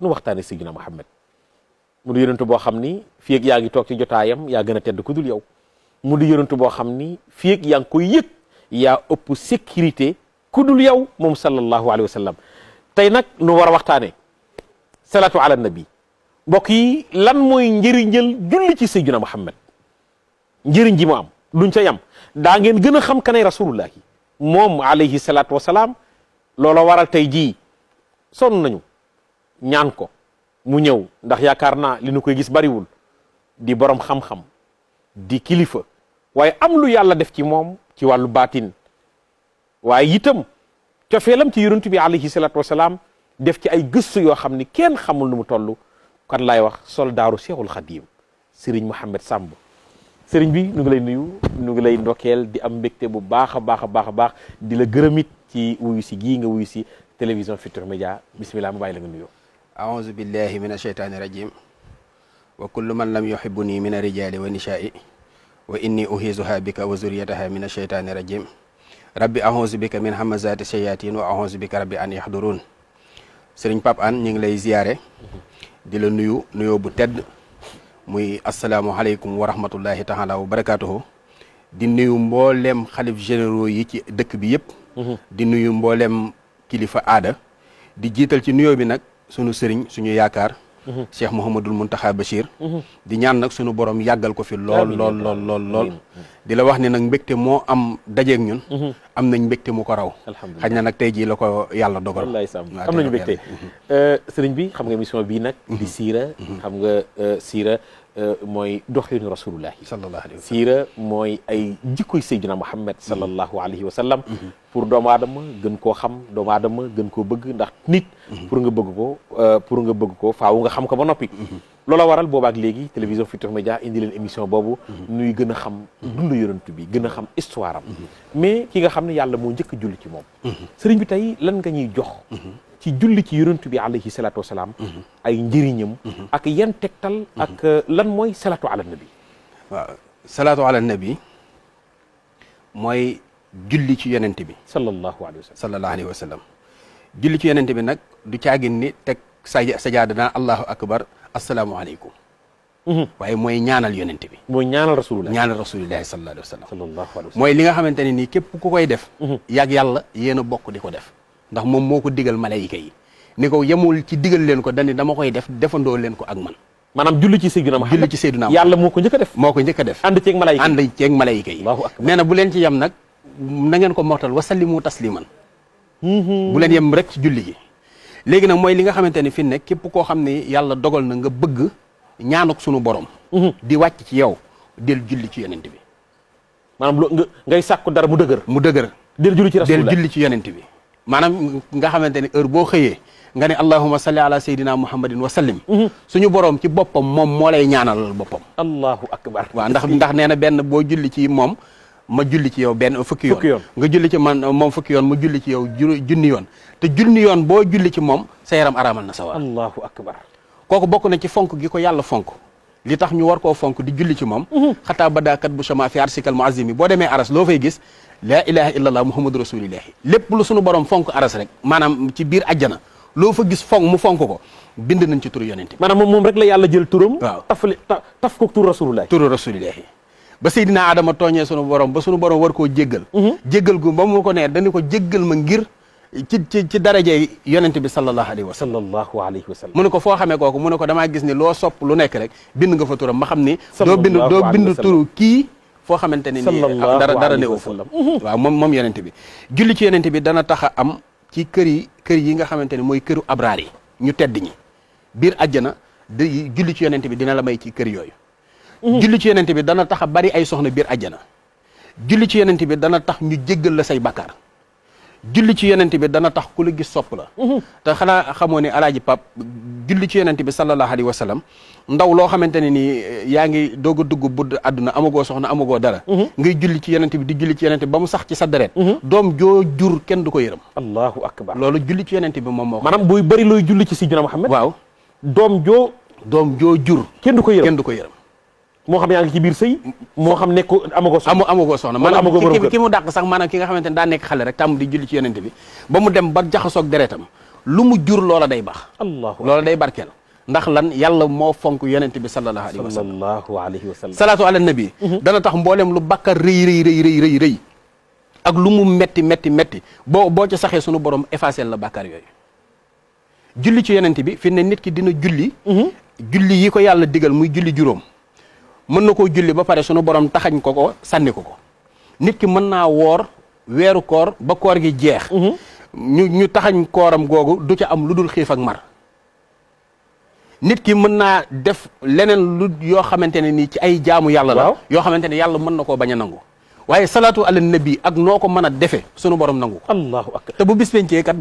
nu waxtaane Seydina Muhammad mu di yonentu boo xam ni fii ak yaa ngi toog ci jotaayam yaa gën a tedd ku dul yow mu di yonentu boo xam ni fii ak yaa ngi koy yëg yaa ëpp sécurité ku dul yow moom sallallahu alayhi wa sallam tey nag nu war a waxtaane salaatu ala nabi mbokk yi lan mooy njëriñal julli ci Seydina Muhammad njëriñ ji mu am duñ ca yam daa ngeen gën a xam kanay rasulullahi moom alayhi salaatu wasalaam loola waral tey jii sonn nañu ñaan ko mu ñëw ndax yaakaar naa li nu koy gis bariwul di borom xam-xam di kilifa waaye am lu yàlla def ci moom ci wàllu baatin waaye itam cofeelam ci yonent bi alayhi salaatu wasalaam def ci ay gëstu yoo xam ni kenn xamul nu mu toll kan laay wax soldaaru Cheikhul Khadim Serigne Mohamed Samb Serigne bi nu ngi lay nuyu nu ngi lay ndokkeel di am mbégte bu baax a baax a baax a baax di la gërëmit ci wuyu si gii nga wuyu si télévision Futurs Médias bismillah ma bàyyi la nga nuyoo aouzu billahi min asheytaani rajim wa kullu man lam yuhibbuni min arijali wa nishaai wa inni uhizuha bika wa zuriyataha min asheytaani rajim rabbi aouzu bika min hamazati shayatin wa aouzu bika rabbi an yahdurun Serigne Pape Hann ñu ngi lay ziyaare di la nuyoo bu tedd muy asalaamualeykum wa rahmatullahi taala wa barakatuhu di nuyu mboolem xalif généraux yi ci dëkk bi yëpp di nuyu mboolem kilifa aada di jiital ci nuyoo bi nag sunu sëriñ suñu yaakaar Cheikh Mouhamadul Mountakha Bachir di ñaan nag sunu borom yàggal ko fi lool di la wax ne nag mbégte moo am dajeeg ñun am nañ mbégte mu ko raw xaj na nag tey jii la ko yàlla dogal wallaay sam am nañu mbégte sëriñ bi xam nga émission bii nag di siira xam nga siira mooy doxinu rasulullahi sallallahu alayhi wa sallam siira mooy ay jikkoy Seydina Muhammad sallallahu alayhi wa sallam pour doomu aadama gën koo xam doomu aadama gën koo bëgg ndax nit pour nga bëgg ko faaw nga xam ko ba noppi loola waral boobaak léegi télévision Futurs Médias indi leen émission boobu nuy gën a xam dund yonent bi gën a xam histoire am mais ki nga xam ne yàlla moo njëkk a julli ci moom sëriñ bi tey lan nga ñuy jox ci julli ci yonent bi alayhi salaatu wasalaam ay njëriñam ak yan tegtal ak lan mooy salaatu ala nabi waaw salaatu ala nabi mooy julli ci yonent bi sallallahu alayhi wa sallam julli ci yonent bi nag du caagin ni teg sajaada naan allahu akbar asalaamualeykum waaye mooy ñaanal yonent bi mooy ñaanal rasulullah rasulillahi sallallahu alayhi wa sallam mooy li nga xamante ne nii képp ku koy def yàgg yàlla yéen a bokk di ko def ndax moom moo ko digal malayka yi ni ko yemul ci digal leen ko dani dama koy def defandoo leen ko ak man maanaam julli ci Seydina Muhammad julli ci Seydina yàlla moo ko njëkk a def ànd ceeg malayka yi nee na bu leen ci yem nag na ngeen ko mortal wasallimu tasliman bu leen yem rek ci julli gi léegi nag mooy li nga xamante ni fi nekk képp koo xam ne yàlla dogal na nga bëgg ñaanuk sunu borom di wàcc ci yow del julli ci yonent bi maanaam ngay sàkku dara mu dëgër del julli ci yonent bi maanaam nga xamante ni heure boo xëyee nga ne allahumma salli ala sayyidina muhammadin wa sallim suñu borom ci boppam moom moo lay ñaanalal boppam allahu akbar waaw ndax nee na benn boo julli ci moom ma julli ci yow benn fukki yoon nga julli ci man moom fukki yoon ma julli ci yow junni yoon te junni yoon boo julli ci moom sa yaram araamal na sawar allahu akbar kooku bokk na ci fonk gi ko yàlla fonk li tax ñu war koo fonk di julli ci moom xataa badaakat bu chama fi arsikal muazimi boo demee aras loo fay gis laa ilaha illallah muhammadu rasulillahi lépp lu sunu borom fonk aras rek maanaam ci biir ajjana loo fa gis fonk mu fonk ko bind nañ ci turu yonente maanaam moom rek la yàlla jël turam waaw taf ko turu rasulillahi ba Seydina Adama tooñee sunu borom ba sunu borom war koo jéggal jéggal gu ba mu ko nee dañu ko jéggal ma ngir ci daraje yonente bi sallallahu alayhi wa sallam mu ne ko foo xamee kooku mu ne ko damaa gis ni loo sopp lu nekk rek bind nga fa turam ma xam ni doo bind turu kii foo xamante ne nii dara néew fa waaw moom yonente bi julli ci yonente bi dana tax a am ci kër yi nga xamante ne mooy këru abraar yi ñu tedd ñi biir àjjana julli ci yonente bi dina la may ci kër yooyu julli ci yonente bi dana tax a bari ay soxna biir àjjana julli ci yonente bi dana tax ñu jéggal la say bakkaar julli ci yonente bi dana tax ku la gis sopp la te xanaa xamoo ne alaaji pap julli ci yonente bi sallallahu alayhi wa sallam ndaw loo xamante ne nii yaa ngi doog a dugg budd àdduna amagoo soxna amagoo dara ngay julli ci yonente bi di julli ci yonente bi ba mu sax ci sa deret doom joo jur kenn du ko yërëm allahu akbar loolu julli ci yonente bi moom moo ko maanaam buy bëri looy julli ci Seydina Muhammad waaw doom joo jur kenn du ko yërëm moo xam yaa ngi ci biir sëy moo xam nekk amagoo soxna maanaam ki mu dàq sax maanaam ki nga xamante ne daa nekk xale rek tàmm di julli ci yonente bi ba mu dem ba jaxasoog deretam lu mu jur loola day baax allahu loola day barkeel ndax lan yàlla moo fonk yonent bi sallallahu alayhi wa sallam sallallahu alayhi wa sallam salaatu ala nabi dana tax mboolem lu bakkar rëy ak lu mu metti boo ca saxee sunu borom effacé la bàkkaar yooyu julli ci yonent bi fi ne nit ki dina julli julli yi ko yàlla digal muy julli juróom mën na koo julli ba pare sunu borom taxañ ko sànni ko nit ki mën naa woor weeru koor ba koor gi jeex ñu taxañ kooram googu du ca am lu dul xiif ak mar nit ki mën naa def leneen lu yoo xamante ne nii ci ay jaamu yàlla la yoo xamante ne yàlla mën na koo bañ a nangu waaye salaatu ala nabi ak noo ko mën a defee sunu borom nangu ko allahu akbar te bu bis pencee kat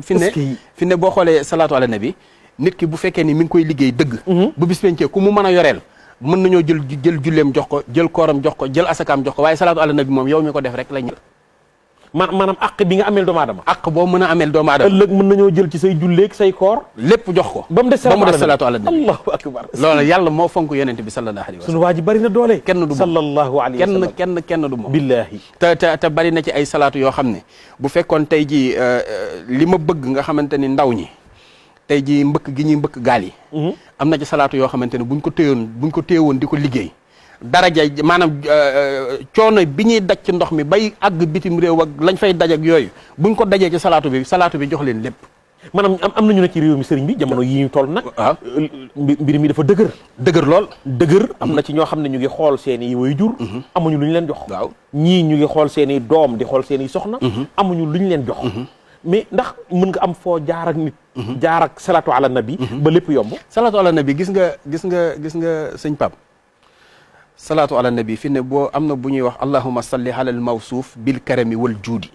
fi ne boo xoolee salaatu ala nabi nit ki bu fekkee ni mi ngi koy liggéey dëgg bu bis pencee ku mu mën a yoreel mën nañoo jël julleem jox ko jël kooram jox ko jël asakaam jox ko waaye salaatu ala nabi moom yow mi ko def rek la ñu maanaam àq bi nga ameel doomu aadama àq boo mën a ameel doomu aadama ëllëg mën nañoo jël ci say julleeg say koor lépp jox ko ba mu des salaatu ala nabi allahu akbar loolu yàlla moo fonk yonent bi sallallahu alayhi wa sallam sunu waa ji bari na doole kenn du sallallahu alayhi wa sallam kenn du moom billahi te bari na ci ay salaatu yoo xam ne bu fekkoon tey ji li ma bëgg nga xamante ni ndaw ñi tey ji mbëkk gi ñuy mbëkk gaal yi am na ci salaatu yoo xamante ne buñ ko téewoon di ko liggéey daraja maanaam coono bi ñuy daj ci ndox mi bay àgg bitim réew ak lañ fay daj ak yooyu buñ ko dajee ci salaatu bi jox leen lépp maanaam am nañu ne ci réew mi sëriñ bi jamono yi ñu toll nag waaw mbir mi dafa dëgër lool am na ci ñoo xam ne ñu ngi xool seen i waajur amuñu lu ñu leen jox waaw ñii ñu ngi xool seen i doom di xool seen i soxna amuñu lu ñu leen jox mais ndax mën nga am foo jaar ak nit jaar ak salaatu ala nabi ba lépp yomb salaatu ala nabi gis nga sëñ Pape salaatu ala nabi fi ne boo am na bu ñuy wax allahumma salli ala al mawsuuf bil karami wal juudi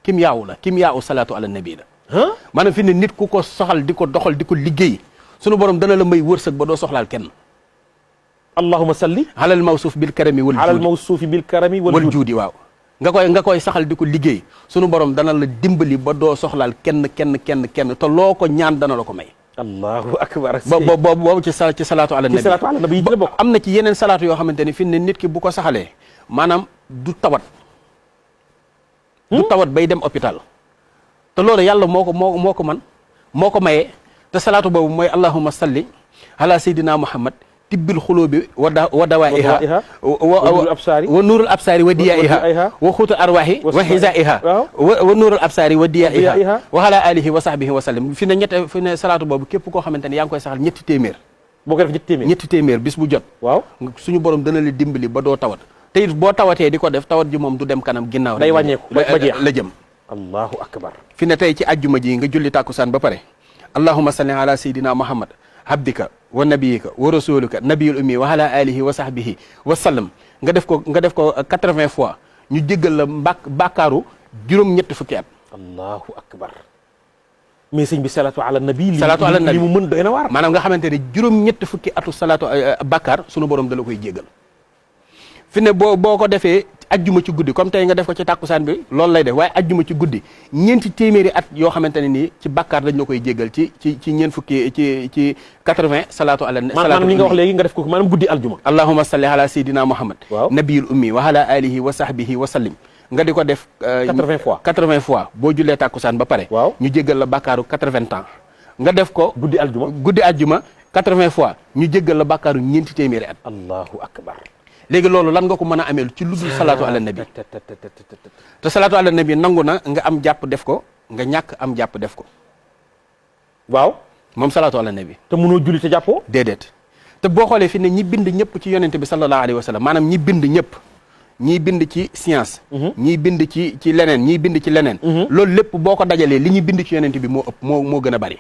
kim yaawu salaatu ala nabi la maanaam fi ne nit ku ko soxal di ko doxal di ko liggéey sunu borom dana la may wërsëg ba doo soxlaal kenn allahumma salli ala al mawsuuf bil karami wal juudi ala al mawsuuf bil karami wal juudi waaw nga koy saxal di ko liggéey sunu borom dana la dimbali ba doo soxlaal kenn te loo ko ñaan dana la ko may allahu akbar boobu ci salaatu ala nabi yi bokk am na ci yeneen salaatu yoo xamante ni fi ne nit ki bu ko saxalee maanaam du tawat bay dem hôpital te loolu yàlla moo ko mayee te salaatu boobu mooy allahumma salli ala sayyidina muhammad tibbil xulubi wa dawaiha wa nuurul absaari wa diyaiha wa xuutul arwaahi wa xisaiha wa nuurul absaari wa diyaiha wa ala alihi wa sahbihi wa sallam fi ne salaatu boobu képp koo xamante ne yaa ngi koy saxal ñetti téeméer boo ko def ñetti téeméer bis bu jot waaw suñu borom dana la dimbali ba doo tawat te it boo tawatee di ko def tawat ji moom du dem kanam ginnaaw day wàññeeku ba jeex la jëm allahu akbar fi ne tey ci ajjuma ji nga julli tàkkusaan ba pare allahumma salli ala sayyidina muhammad habdika wa nabiyika wa rasulika nabiyul ummi wa ala alihi wa sahbihi wa sallam nga def ko 80 fois ñu jéggal la bàkkaaru juróom-ñetti fukki at allahu akbar mais sëñ bi salaatu ala nabi li mu mën doy na waar maanaam nga xamante ne juróom-ñetti fukki atu salaatu bàkkaar sunu borom da la koy jéggal fi ne boo ko defee ajjuma ci guddi comme tey nga def ko ci tàkkusaan bi loolu lay def waaye ajjuma ci guddi ñeenti téeméeri at yoo xamante ne nii ci bàkkaar dañ la koy jéggal ci ñeent fukki ci 80 salaatu ala maanaam li nga wax léegi nga def ko maanaam guddi aljuma allahumma salli ala sayyidina muhammad waaw nabiyul ummi wa ala alihi wa sahbihi wa sallim nga di ko def 80 fois boo jullee tàkkusaan ba pare waaw ñu jéggal la bàkkaaru 80 ans nga def ko guddi aljuma 80 fois ñu jéggal la bàkkaaru ñeenti téeméeri at allahu akbar léegi loolu lan nga ko mën a ameel ci lu dul salaatu ala nabi te salaatu ala nabi nangu na nga am jàpp def ko nga ñàkk am jàpp def ko waaw moom salaatu ala nabi te mënoo julli te jàppoo déedéet te boo xoolee fi ne ñi bind ñëpp ci yonente bi sallallahu alayhi wa sallam maanaam ñi bind ñëpp ñii bind ci science ñii bind ci leneen ñii bind ci leneen loolu lépp boo ko dajalee li ñuy bind ci yonente bi moo ëpp moo gën a bari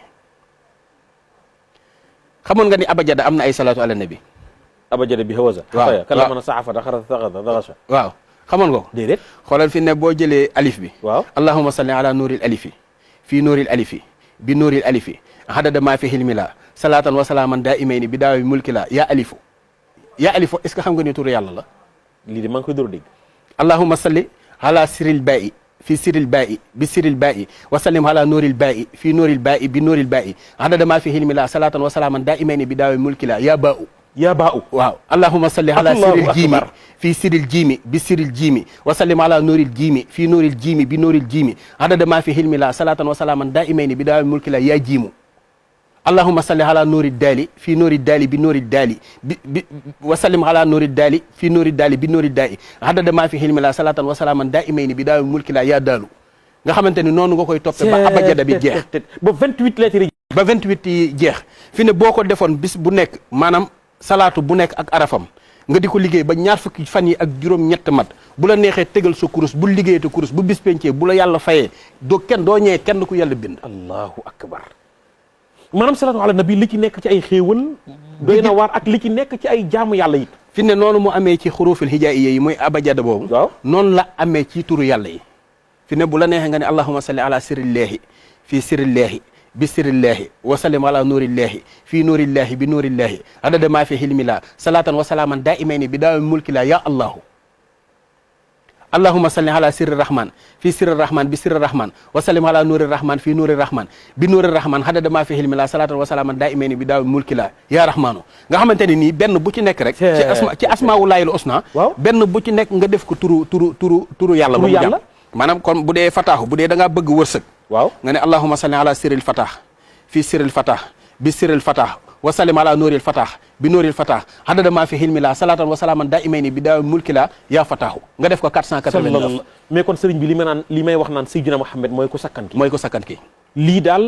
xamoon nga ni abajada am na ay salaatu ala nabi abajada bi hawaza waaw kala mën a saafa daxasa waaw xamoon nga ko déedéet xoolal fi ne boo jëlee alif bi waaw allahumma salli ala nuuril alifi fii nuuril alifi bi nuuril alifi hadada maa fi hilmi la salaatan wa salaaman daa imayni bi daawi mulki la yaa alifu est-ce que xam nga ni turu yàlla la lii de maa ngi koy door a dégg allahumma salli ala siril baai fi siril baai bi siril baai wa sallim ala nuuril baai fii nuuril baai bi nuuril baai hadada maa fi hilmi la salaatan wa salaaman daa imayni bi daawi mulki la yaa baau yaa baa'u waaw allahumma salli ala Allahu siril jiimi akbar. fii siril jiimi bi siril jiimi wa sallim ala nuuril jiimi fii nuuril jiimi bi nuuril jiimi adada maa fi hilmi la salatan wa salaaman daimayni bi daawal mulki la yaa jiimu allahumma salli ala nuuril daali fii nuuril daali bi nuuril daali bi wa sallim ala nuuril daali fii nuuril daali bi nuuril daali adada maa fi hilmi la salatan wa salaaman daimayni bi daawal mulki la yaa daalu nga xamante ni noonu nga koy toppe ba abajada bi jeex ba 28 lettres yi ba 28 yi jeex fi ne boo ko defoon bis bu nekk maanaam salaatu bu nekk ak arafam nga di ko liggéey ba ñaar fukki fan yi ak juróom-ñett mat bu la neexee tegal sa kurus bu liggéeyee te kurus bu bis pencee bu la yàlla fayee doo ñëwee kenn ku yàlla bind. allahu akbar maanaam salaatu ala nabi li ci nekk ci ay xéewal doy na waar ak li ci nekk ci ay jaamu yàlla yi. fi ne noonu mu amee ci xurufil hijaaiya yi mooy abajada boobu. waaw noonu la amee ci turu yàlla yi. fi ne bu la neexee nga ne allahumma salli ala sirrillahi fii sirrillahi bi sirrillahi wa sallim ala nuurillahi fii nuurillahi bi nuurillahi adada maa fi hilmi la salatan wa salaaman daimayni bi daawal mulki la ya allahu allahumma salli ala sirri rahman fii sirri rahman bi sirri rahman wa sallim ala nuuri rahman fii nuuri rahman bi nuuri rahman adada maa fi hilmi la salatan wa salaaman daimayni bi daawal mulki la ya rahmanu nga xamante ne nii benn bu ci nekk rek ci asmaaullaahil husna waaw benn bu ci nekk nga def ko turu yàlla ba mu jàmm maanaam kon bu dee fataaxu bu dee da ngaa bëgg wërsëg waaw nga ne allahumma salli ala sirril fatah fii sirril fatah bi sirril fatah wa sallim ala nuuril fatah bi nuuril fatah adada maa fi hilmi la salatan wa salaaman daimayni bi daawal mulki la yaa fataahu nga def ko 489 mais kon sëriñ bi li may wax naan Seydina Muhammad mooy ko sakkan ki mooy ko sakkan ki lii daal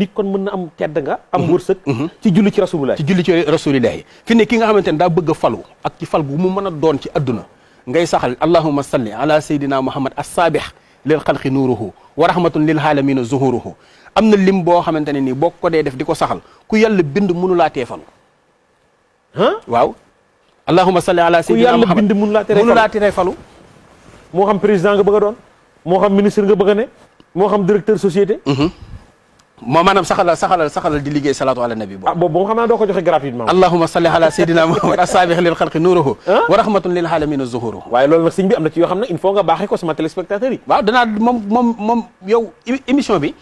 nit kon mën na am tedd nga am wërsëg ci julli ci rasulullah ci julli ci rasulillah fi ne ki nga xamante ne daa bëgg a falu ak ci fal gu mu mën a doon ci adduna ngay saxal allahumma salli ala sayyidina muhammad as-sabih lil xalqi nuuruhu wa rahmatun lil alamina zuhuruhu am na lim boo xamante ne nii boo ko dee def di ko saxal ku yàlla bind mënu laa teefalu waaw allahumma salli ala sayyidina muhammad ku yàlla bind mënu laa teree falu moo xam président nga bëgg a doon moo xam ministre nga bëgg a ne moo xam directeur société moo maanaam saxalal di liggéey salaatu ala nabi boobu boobu moom xam naa doo ko joxe gratuitement allahumma salli ala sayyidina muhammad as-sabih lil xalqi nuuruhu wa rahmatun lil alamina zuhuruhu waaye loolu nag sëñ bi am na ci yoo xam ne il faut nga baaxee ko sama téléspectateurs yi waaw danaa moom yow émission bi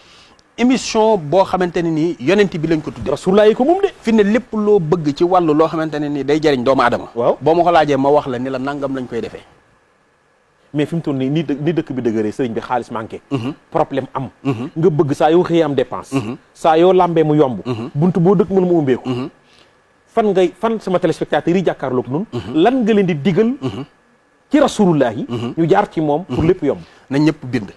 émission boo xamante ne nii yonent bi lañ ko tudde rasulullah yi ko moom de fi ne lépp loo bëgg ci wàllu loo xamante ne nii day jëriñ doomu aadama waaw boo ma ko laajee ma wax la ni la nangam lañ koy defee mais fi mu toll nii ni dëkk bi dëgëree sëriñ bi xaalis manqué problème am nga bëgg saa yoo xëyee am dépense saa yoo lambee mu yomb buntu boo dëkk mën mu umbeeku fan sama téléspectateurs yi jàkkaarloog nun lan nga leen di digal ci rasulullah yi ñu jaar ci moom pour lépp yomb nañ ñëpp bind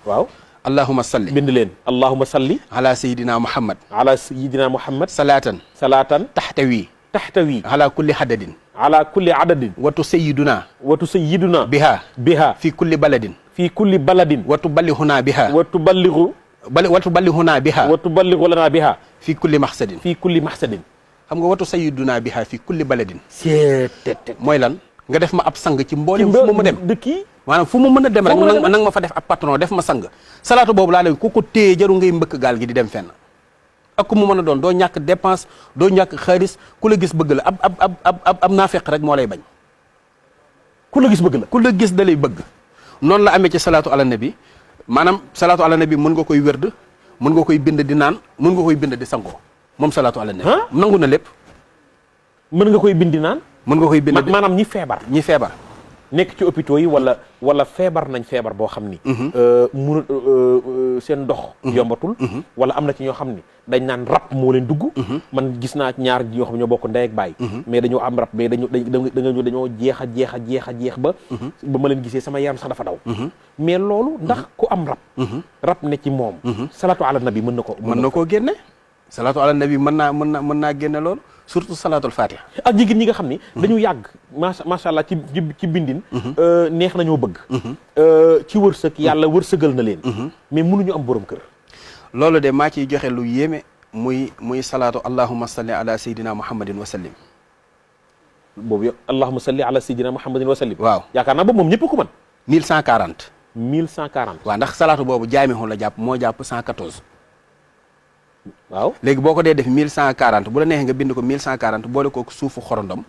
waaw allahumma salli bind leen allahumma salli ala sayidina muhammad ala sayidina muhammad salatan taxtawi ala kulli hadadin ala kulli adadin watu sayiduna biha fi kulli baladin watu ballihuna biha watu ballihuna biha fi kulli mahsadin xam nga watu sayiduna biha fi kulli baladin mooy lan nga def ma ab sang ci mboolem fu mu dem dëkk yi maanaam fu mu mën a dem rek nang ma fa def ab patron def ma sang salaatu boobu laa leen ku ko téye jaru ngay mbëkk gaal gi di dem fenn ak ku mu mën a doon doo ñàkk dépense doo ñàkk xaalis ku la gis bëgg la ab naafeq rek moo lay bañ ku la gis bëgg la ku la gis da lay bëgg noonu la amee ci salaatu ala nabi maanaam salaatu ala nabi mën nga koy wérd mën nga koy bind di naan mën nga koy bind di sangoo moom salaatu ala nabi nangu na lépp mën nga koy bind di naan mën nga koy bind maanaam ñi feebar nekk ci hôpitaux yi wala feebar nañ feebar boo xam ni munu seen ndox yombatul wala am na ci ñoo xam ni dañ naan rab moo leen dugg man gis naa ñaar ñoo xam ñoo bokk ndey ak baay mais dañoo am rab mais dañoo jeex a jeex ba ma leen gisee sama yaram sax dafa daw mais loolu ndax ku am rab ne ci moom salaatu ala nabi mën na koo génne salaatu ala nabi mën naa génne loolu surtout salaatul fatiha ak jigéen ñi nga xam ni dañu yàgg macha allah ci bindin neex nañoo bëgg ci wërsëg yàlla wërsëgal na leen mais mënuñu am borom kër loolu de maa ciy joxe lu yéeme muy salaatu allahumma salli ala sayyidina muhammadin wa sallim boobu yow allahumma salli ala sayyidina muhammadin wa sallim waaw yaakaar naa boobu moom ñëpp ko mën 1140 waaw ndax salaatu boobu jaamixu la jàpp moo jàpp 114 waaw léegi boo ko dee def 1140 bu la neexee nga bind ko 1140 boole ko suufu xorondom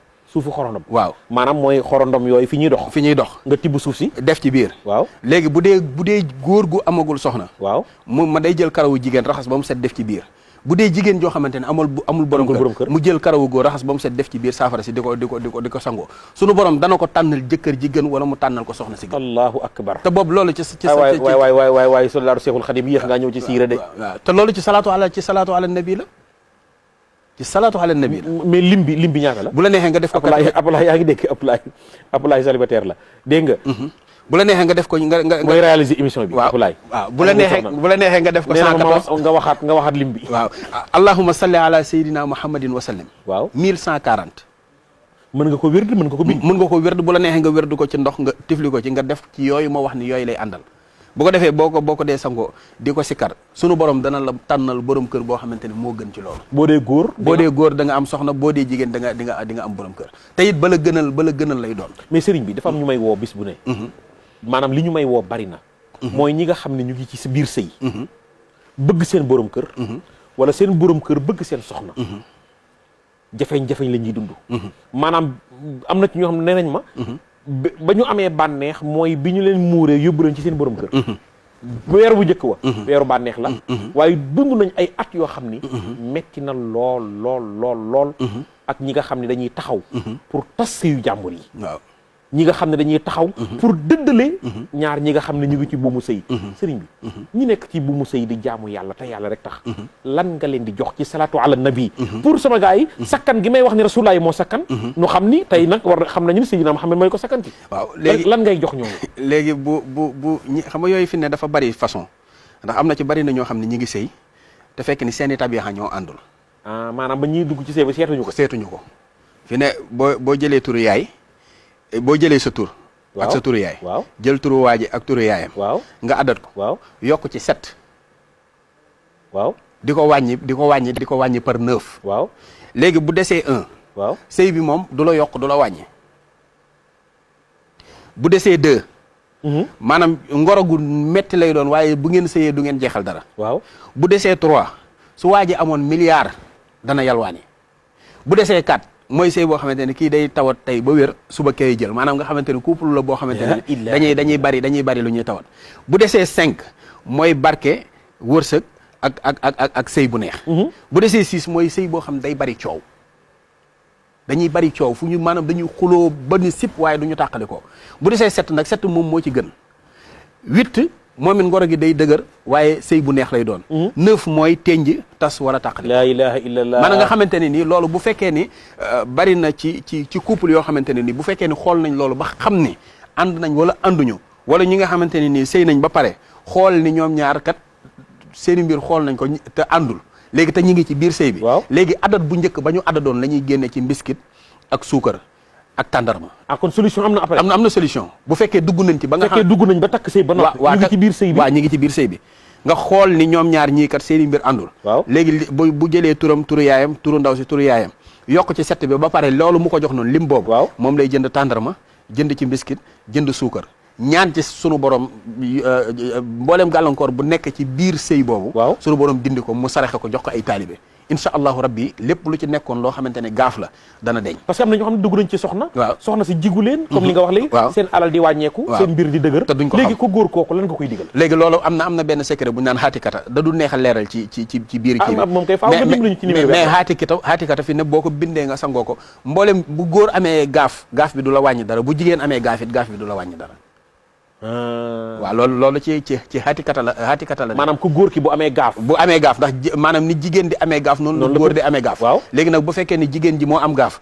waaw maanaam mooy xorondom yooyu fi ñuy dox nga tibb suuf si def ci biir waaw léegi bu dee góor gu amagul soxna waaw ma day jël karawu jigéen raxas ba mu set def ci biir bu dee jigéen joo xamante ne amul borom kër mu jël karawu góor raxas ba mu set def ci biir saafara si di ko sangoo sunu borom dana ko tànnal jëkkër ji gën wala mu tànnal ko soxna si gën. allahu akbar. te boobu loolu ci waay soldaar Seexul Xadim yéex ngaa ñëw ci siira de. waaw te loolu ci salaatu ala nabi la ci salaatu ala nabi la. mais lim bi ñaata la. bu la neexee nga def ko. Abdoulaye yaa ngi dégg Abdoulaye célibataire la dégg nga. bu la neexee nga def ko nga mooy réaliser émission bi. waaw Abdoulaye. waaw bu la neexee nga def ko 114 nga waxaat lim bi. waaw allahumma salli ala sayyidina muhammadin wa sallim. waaw 1140. mën nga ko wérd mën nga ko bind. mën nga ko wérd bu la neexee nga wérd ko ci ndox nga tifli ko ci nga def ci yooyu ma wax ni yooyu lay àndal. bu ko defee boo ko dee sangoo di ko sikkar sunu borom dana la tànnal borom kër boo xamante ne moo gën ci loolu. boo dee góor da nga am soxna boo dee jigéen da nga am borom kër te it bala gënal lay doon. mais sëriñ bi dafa am ñu may woo bis bu ne. maanaam li ñu may woo bari na. mooy ñi nga xam ne ñu ngi ci sa biir sëy. bëgg seen borom kër. wala seen borom kër bëgg seen soxna. jafeñ-jafeñ la ñuy dund. maanaam am na ci ñoo xam ne nee nañ ma. ba ñu amee bànneex mooy bi ñu leen muuree yóbbu leen ci seen borom kër. weer bu njëkk wa. weeru bànneex la. waaye dund nañ ay at yoo xam ni. metti na lool. ak ñi nga xam ne dañuy taxaw. pour tas sëyu jàmbur yi. waaw ñi nga xam ne dañuy taxaw. pour dëddale. ñaar ñi nga xam ne ñu ngi ci buumu sëy. sëriñ bi ñi nekk ci buumu sëy di jaamu yàlla te yàlla rek tax. lan nga leen di jox ci salaatu ala nabi. pour sama gars yi sakkan gi may wax ni rasulullaah moo sakkan. nu xam ni tey nag war xam nañu ni Seydina Muhammad mooy ko sakkanti. waaw léegi lan ngay jox ñooñu. léegi bu ñi xam nga yooyu fi ne dafa bari façon ndax am na ci bari na ñoo xam ne ñi ngi sëy te fekk ni seeni tabiixa ñoo àndul. maanaam ba ñuy dugg ci sëy ba seetuñu ko. fi ne boo jëlee turu yaay. boo jëlee sa tur. ak sa turu yaay. waaw jël turu waa ji ak turu yaayam. waaw nga addat ko. waaw yokk ci 7. waaw di ko wàññi par 9. waaw léegi bu desee 1. waaw sëy bi moom du la yokk du la wàññi. bu desee 2. maanaam ngoro gu metti lay doon waaye bu ngeen sëyee du ngeen jeexal dara. waaw bu desee 3 su waa ji amoon milliard dana yalwaani. bu desee 4. mooy sëy boo xamante ne kii day tawat tey ba wér suba kay jël maanaam nga xamante ne couple la boo xamante ne dañuy bari lu ñuy tawat bu desee 5 mooy barke wërsëg ak sëy bu neex. bu desee 6 mooy sëy boo xam day bari coow dañuy bari coow fu ñu maanaam dañuy xuloo ba ni sip waaye du ñu tàqali ko bu desee 7 nag 7 moom moo ci gën 8 moom it ngoro gi day dëgër waaye sëy bu neex lay doon. 9 mooy tenj tas wala tàqali. laa ilaha illallah. maanaam nga xamante ne nii loolu bu fekkee ni bari na ci couple yoo xamante ne nii bu fekkee ni xool nañ loolu ba xam ni ànd nañ wala ànduñu wala ñi nga xamante ne nii sëy nañ ba pare xool ni ñoom ñaar kat seeni mbir xool nañ ko te àndul léegi te ñi ngi ci biir sëy bi. waaw léegi adat bu njëkk ba ñu adadoon la ñuy génne ci mbiskit ak suukar. ak tàndarma. kon solution am na après. am na solution bu fekkee dugg nañ ci ba nga xam dugg nañ ba takk sëy ba noppi. ñu ngi ci biir sëy bi waaw ñu ngi ci biir sëy bi. nga xool ni ñoom ñaar ñii kat seeni mbir àndul. waaw léegi bu jëlee turu yaayam turu ndaw si turu yaayam yokk ci 7 bi ba pare loolu mu ko jox noonu lim boobu. waaw moom lay jënd tàndarma jënd ci mbiskit jënd suukar ñaan ci sunu borom mboolem gàllankoor bu nekk ci biir sëy boobu. waaw sunu borom dindi ko mu saraxe ko jox ko ay taalibe. incha allahu rabbi lépp lu ci nekkoon loo xamante ne gaaf la dana deñ parce que am na ñoo xam ne dugg nañ ci soxna. waaw soxna si jigu leen. comme li nga wax léegi. waaw seen alal di wàññeeku. waaw seen mbir di dëgër. te duñ ko xam léegi ko góor kooku lan nga koy digal. léegi loolu am na benn secret bu ñu naan xaatikata da du neex a leeral ci biir kii bi. moom kay faaw nga dimbali ñu ci numéro bi. mais xaatikata fi ne boo ko bindee nga sangoo ko mboolem bu góor amee gaaf bi du la wàññi dara bu jigéen amee gaaf bi du la wàññi dara. waaw loolu ci xaatikata la maanaam ku góor ki bu amee gaaf ndax maanaam ni jigéen di amee gaaf noonu góor di amee gaaf. waaw léegi nag bu fekkee ni jigéen ji moo am gaaf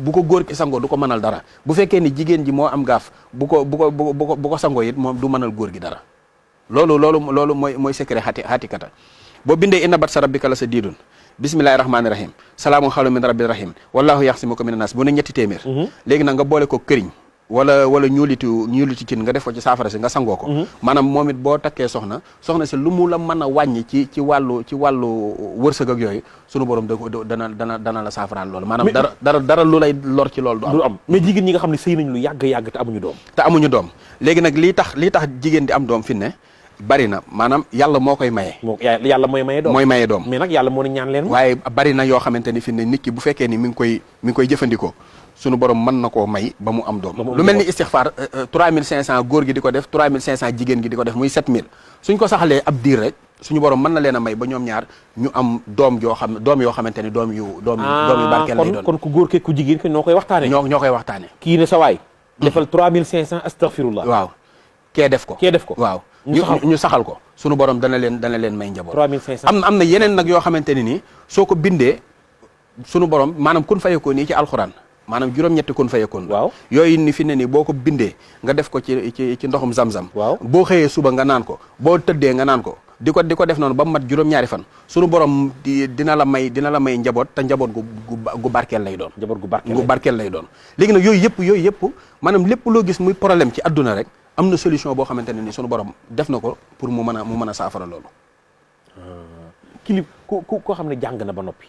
bu ko góor ki sangoo du ko mënal dara bu fekkee ni jigéen ji moo am gaaf bu ko sangoo it moom du mënal góor gi dara loolu mooy secret xaatikata boo bindee inna batsa rabbika la sadiidun bismillahi rahmaani rahim salaamun xawlan min rabbir rahim wallahu yaxsimuka minan naas bu ne 3 téeméer léegi nag nga boole ko këriñ wala ñuulitu cin nga def ko ci saafara si nga sangoo ko maanaam moom it boo takkee soxna si lu mu la mën a wàññi ci wàllu wërsëg ak yooyu sunu borom dana la saafaraal loolu maanaam dara lu lay lor ci loolu du am mais jigéen ñi nga xam ne sëy nañ lu yàgg te amuñu doom léegi nag lii tax jigéen di am doom fi ne bari na maanaam yàlla moo koy maye yàlla mooy maye doom mais nag yàlla moo ne ñaan leen waaye bari na yoo xamante ni fi ne nit ki bu fekkee ni mi ngi koy jëfandikoo sunu borom mën na koo may ba mu am doom lu mel ni istixfaar 3500 góor gi di ko def 3500 jigéen gi di ko def muy 7000 suñ ko saxalee ab diir rek suñu borom mën na leen a may ba ñoom ñaar ñu am doom yoo xamante ni doom yu barkeel lay doon. kon ku góor ke ku jigéen ke ñoo koy waxtaane. ñoo koy waxtaane. kii ne sa waay. defal 3500 astaghfirullah. waaw kee def ko. waaw ñu saxal ko. suñu borom dana leen may njaboot. 3500 am na yeneen nag yoo xamante ni nii soo ko bindee suñu borom maanaam kun fayekoon nii ci alxuraan maanaam juróom-ñetti kun fayekoon. waaw yooyu ni fi ne nii boo ko bindee nga def ko ci ndoxum zam-zam. waaw boo xëyee suba nga naan ko boo tëddee nga naan ko di ko def noonu ba mu mat juróom-ñaari fan suñu borom dina la may njaboot te njaboot gu barkeel lay doon. njaboot gu barkeel lay doon. léegi nag yooyu yëpp maanaam lépp loo gis muy problème ci adduna rek am na solution boo xamante ne ni suñu borom def na ko pour mu mën a saafara loolu. kilib koo xam ne jàng na ba noppi.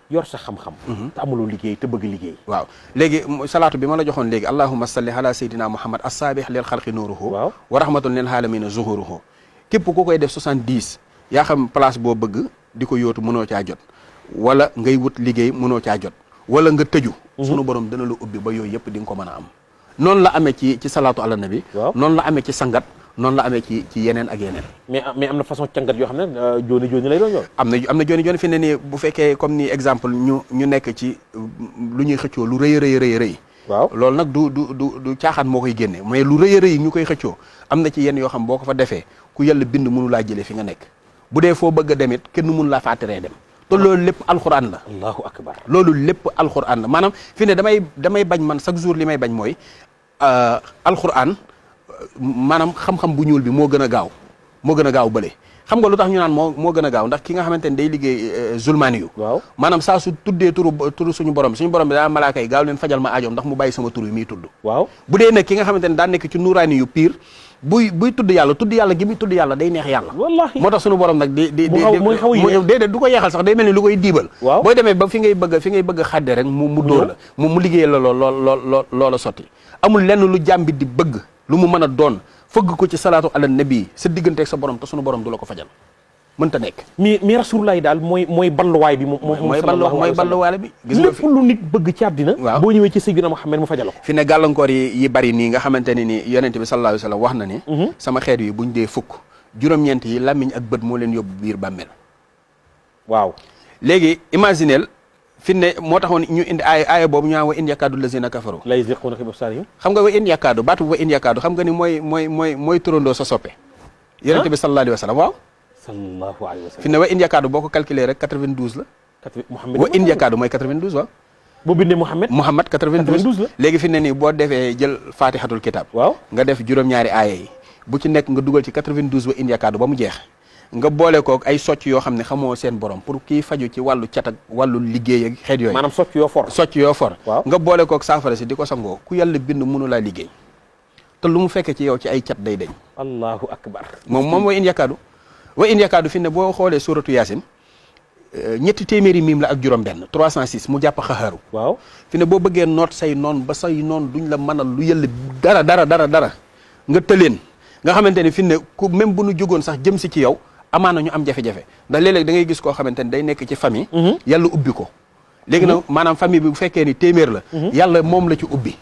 yor sa xam-xam. te amuloo liggéey te bëgg liggéey. waaw léegi salaatu bi ma la joxoon léegi allahumma salli ala sayyidina muhammad as-saabih lil xalqi nuuruhu. waaw wa rahmatun lil aalamiina zuhuruhu. képp ku koy def 70 yaa xam place boo bëgg di ko yóotu mënoo caa jot wala ngay wut liggéey mënoo caa jot wala nga tëju. sunu borom dana la ubbi ba yooyu yëpp di nga ko mën a am. noonu la amee ci salaatu ala nabi. waaw noonu la amee ci sangat. noonu la amee ci yeneen ak yeneen. mais am na façon càngat yoo xam ne jooni lay doon yoon. am na jooni fi ne nii bu fekkee comme ni exemple ñu nekk ci lu ñuy xëccoo lu rëy. waaw loolu nag du caaxaan moo koy génne mais lu rëy ñu koy xëccoo am na ci yenn yoo xam boo ko fa defee ku yàlla bind mënu laa jëlee fi nga nekk bu dee foo bëgg a demit kenn mënu laa fàttaree dem. te loolu lépp alxuraan la. allahu akbar. loolu lépp alxuraan la maanaam fi ne damay bañ man chaque jour li may bañ mooy alxuraan. maanaam xam-xam bu ñuul bi moo gën a gaaw bële xam nga lu tax ñu naan moo gën a gaaw ndax ki nga xamante ne day liggéey zulmaani yu waaw maanaam saa su tuddee turu suñu borom bi daa malaaka yi gaaw leen fajal ma aajoom ndax mu bàyyi sama tur yi muy tudd. waaw bu dee nag ki nga xamante ne daa nekk ci nuuraani yu pire buy tudd yàlla gi muy tudd yàlla day neex yàlla. wallaahi moo tax suñu borom nag muy xaw a déedéet du ko yeexal sax day mel ni lu koy diibal. waaw booy demee ba fi ngay bëgg a xadde rek mu dóor la mu liggéey la loola sotti amul lenn lu jàmbi di bëgg lu mu mën a doon fëgg ko ci salaatu ala nabi sa diggante ak sa borom te sunu borom du la ko fajal mënta nekk. mi rasulullahi daal mooy balluwaay bi mooy balluwaay bi. gis nga lépp lu nit bëgg ci àddina. waaw boo ñëwee ci Seydina Muhammad mu fajal ko. fi ne gàllankoor yi bari nii nga xamante ne ni yonent bi sallallahu alayhi wa sallam wax na ni. sama xeet yi buñ dee fukk juróom-ñeent yi làmmiñ ak bët moo leen yóbbu biir bàmmeel. waaw léegi imagineel fi ne moo taxoon ñu indi aaya boobu ñu naan wa in yakaadu lazina kafaru lay ziquna bi absaarihim xam nga wa in yakaadu baatu wa in yakaadu xam nga ni mooy turandoo sa soppe yonent bi sallallahu alayhi wa sallam waaw sallallahu alayhi wa sallam fi ne wa in yakaadu boo ko calculé rek 92 la wa in yakaadu mooy 92 waaw boo bindee Muhammad 92 la léegi fi ne nii boo defee jël fatihatul kitab waaw nga def juróom-ñaari aaya yi bu ci nekk nga dugal ci 92 wa in yakaadu ba mu jeex nga boole kook ay socc yoo xam ne xamoo seen borom pour kii faju ci wàllu cat ak wàllu liggéey ak xeet yooyu maanaam socc yoo for waaw nga boole kook saafara si di ko sangoo ku yàlla bind mënu laa liggéey te lu mu fekkee ci yow ci ay cat day deñ allahu akbar moom wa in yakaadu fi ne boo xoolee suratu yaasin ñetti téeméeri miim la ak juróom benn 306 mu jàpp xaxaru waaw fi ne boo bëggee noot say noon ba say noon duñ la mënal lu yàlla dara nga tëleen nga xamante ne fi ne ku même bu nu jógoon sax jëm si ci yow amaana ñu am jafe-jafe ndax léeg-léeg da ngay gis koo xamante ni day nekk ci famille yàlla ubbi ko léegi nag maanaam famille bi bu fekkee ni téeméer la yàlla moom la ci ubbi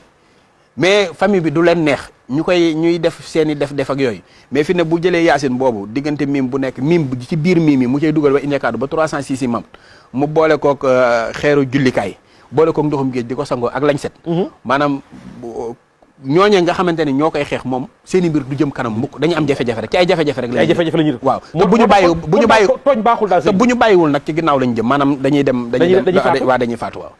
mais famille bi du leen neex ñuy def seen i def ak yooyu mais fi ne bu jëlee yaasin boobu diggante mim bu nekk mim ci biir mim yi mu cay dugal ba indekaadu ba 306 yi mam mu boole kook xeeru jullikaay boole kook ndoxum géej di ko sangoo ak lañ set maanaam ñooñe nga xamante ne ñoo koy xeex moom seeni mbir du jëm kanam mukk dañu am jafe-jafe rek ci ay jafe-jafe rek ay jafe-jafe la ñuy def waaw te bu ñu bàyyi tooñ baaxul daal te bu ñu bàyyiwul nag ci ginnaaw lañu jëm maanaam dañuy faatu waaw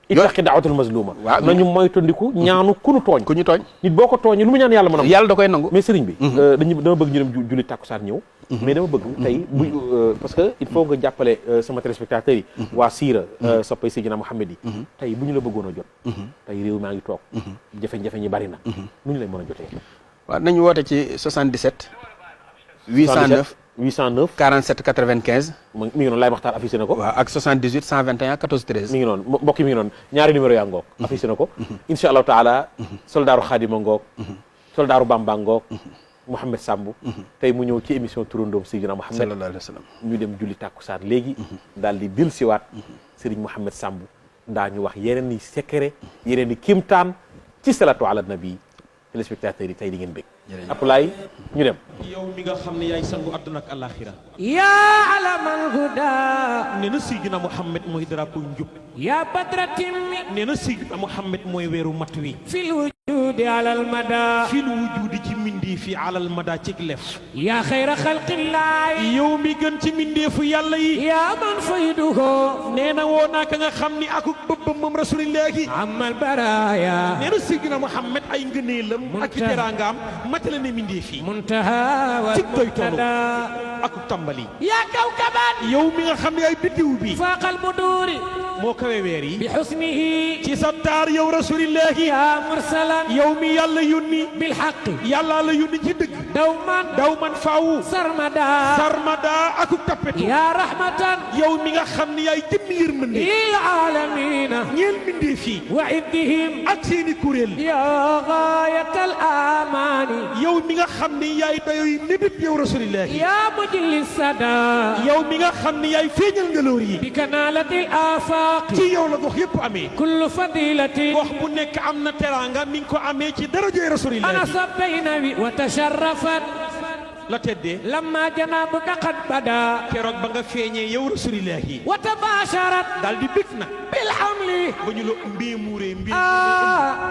ittaqi da'watul mazluma waaw nañu moytandiku ñaanu ku ñu tooñ nit boo ko tooñee lu mu ñaan yàlla mën a yàlla da koy nangu mais sëriñ bi dama bëgg ñu dem julli tàkkusaan ñëw mais dama bëgg tey parce que il faut nga jàppale sama téléspectateurs yi waa siira soppay Seydina Muhammad yi tey bu ñu la bëggoon a jot tey réew maa ngi toog jafe-jafe ñi bari na nu ñu lay mën a jotee waaw nañu woote ci 77 809 47 95 mi ngi noonu Laye Makhtar affiché na ko waaw ak 78 121 14 13 mi ngi noonu mbokk yi mi ngi noonu ñaari numéro yaa ngoog affiché na ko insha allahu taala soldaaru Xaadima ngoog soldaaru Bamba ngoog Mouhamed Samb tey mu ñëw ci émission turandoom Seydina Mouhamed sallallahu alayhi wa sallam ñu dem julli tàkkusaan léegi daal di dil siwaat Serigne Mouhamed Samb ndaa ñu wax yeneen i secret yeneen i kimtaan ci salatu ala nabi téléspectateurs yi tey di ngeen bég Apulaay ñu dem yow mi nga xam ne yaay sangu àdduna ak alaxira yaa alamal huda nee na Seydina Muhammad mooy drapeau njub yaa badratim nee na Seydina Muhammad mooy weeru mat wi fil wujudi alal mada fil wujudi ci mindee fi alal mada ci lef yaa xayra xalqillaay yow mi gën ci mindeefu yàlla yi yaa man fayduhu nee na woo naa ka nga xam ni akuk bëbbam moom rasulillahi amal baraya nee na Seydina Muhammad ay ngëneelam ak i teraangaam matale ne mindeef yi muntaha wal ci doy tolu muntada akuk tàmbali yaa kawkaban yow mi nga xam ne ay biddiw bi faaqal buduri moo kawe weer yi bi xusnihi ci sa taar yow rasulillahi yaa mursalan yow mi yàlla yónni bil xaqi yàlla la yónni ci dëgg dawman daw man faawu sarmada sarmada akuk tappetu yaa rahmatan yow mi nga xam ne yaay jëmmi yërmande lil alamina ñeel mindeef yi wa iddihim ak seeni kuréel yaa gaayatal amaani yow mi nga xam ne yaay dayoy nébét yow rasulillahi yaa mujlis sada yow mi nga xam ne yaay feeñal ngaloor yi bi kanalatil afaqi ci yow la gox yépp amee kullu fadilatin gox bu nekk am na teraanga mi ngi ko amee ci darajoy ana rasulillahi sabbayna wi wa tasharrafat la teddee lamma janabuka qad bada keroog ba nga feeñee yow rasulillahi wa tabasharat daal di bég na bil hamli ba ñu la mbéemuuree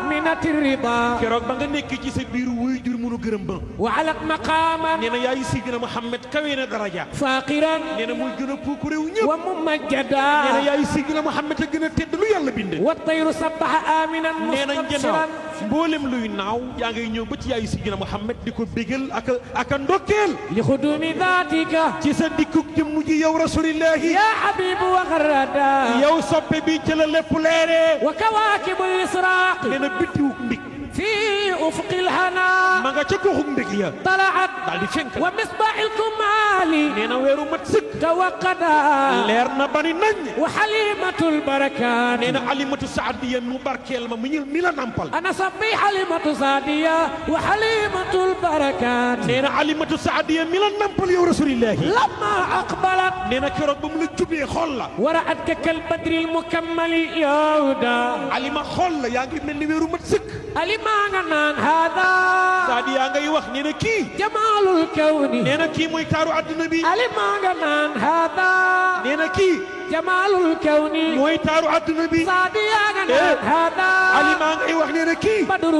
minati rida keroog ba nga nekk ci sa biir wuy jur mënu gërëm ba wa alat maqaman nee na yaayu Seydina Muhammad kawe na daraja faqiran nee na muy gën a puuku réew ñëpp wa nee na mumajjada yaayu Seydina Muhammad a gën a tedd lu yàlla bind wa tayru sabbaha aminan nee na njanaaw mustabsiran mboolem luy naaw yaa ngay ñëw ba ci yaayu Seydina Muhammad di ko bégal ak a ndokkeel li xudumi datika ci sa dikkuk jëmm ji yow rasulillahi ya habibu wa garrada yow soppe bi ci la lépp leeree wa kawakibul israqi nee na biddiwuk mbig fi ufqil hana ma nga ca goxuk mbig ya talaat daal di fenk wa misbahil kumali nee na weeru mat sëkk tawaqada leer na bani nañ wa halimatul barakat nee na alimatu saadiya mu barkeel ma mi la nampal ana sabbi halimatu sadiya wa halimatul barakat nee na alimatu saadiya mi la nampal yow rasulillahi lamma aqbalat nee na keroog ba mu la jubee xool la ورأتك كالبدر المكمل يودا alima xool la yaa ngi mel ni weeru mat sëkk ألمانغنان هذا saadi yaa ngay wax nee na kii جمال الكون nee na kii mooy taaru àdduna bi ألمانغنان هذا nee na kii جمال الكون mooy taaru àdduna bi صاديانغنان هذا alima ngay wax nee na kii بدر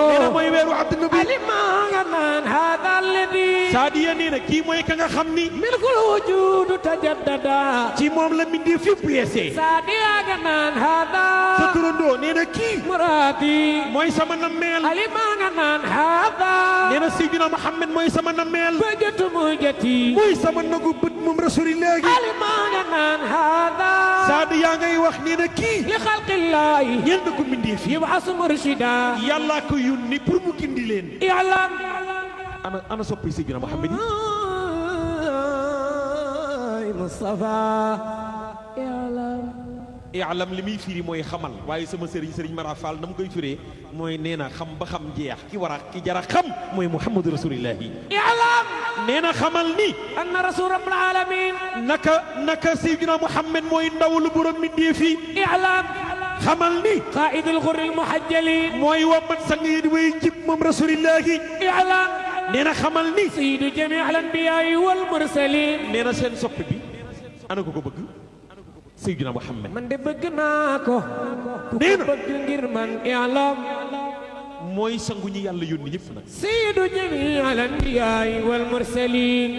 nee na mooy weeru àdduna bi ألمانغنان هذا الذي saadiya nee na kii mooy ka nga xam ni ملك الوجود تجددا ci moom la mindee fépp yeesee صاديانغنان sa هذا turandoo nee na kii مرادي mooy sama nammeel ألمانغنان هذا nee na Seydina Muhammad mooy sama nammeel بجت مجتي mooy sama nagu bët moom rasulillahi ألمانغنان هذا saadi yaa ngay wax nee na kii لخلق الله ñeen na ko mindee fi يبعث مرشدا yàllaa ko yónni pour mu gindi leen اعلم ana soppi Seydina Muhammad yi مصطفى اعلم i'lam li muy firi mooy xamal waaye sama sëriñ Mara Fall na mu koy firee mooy nee na xam ba xam jeex ki jara xam mooy Muhammadu rasulillahi اعلم nee na xamal ni أن رسول رب العالمين naka Seydina Muhammad mooy ndaw lu borom mindee fi اعلم xamal ni قائد الغر المحجلين mooy wammat sang yi di way jib moom rasulillahi اعلم nee na xamal ni سيد جميع الأنبياء والمرسلين nee na seen soppe bi ana ko bëgg Seydina Muhammad من دي بغناكو nee na بغ غير من اعلم mooy sangu ñi yàlla yónni ñëpp nag سيد جميع الأنبياء والمرسلين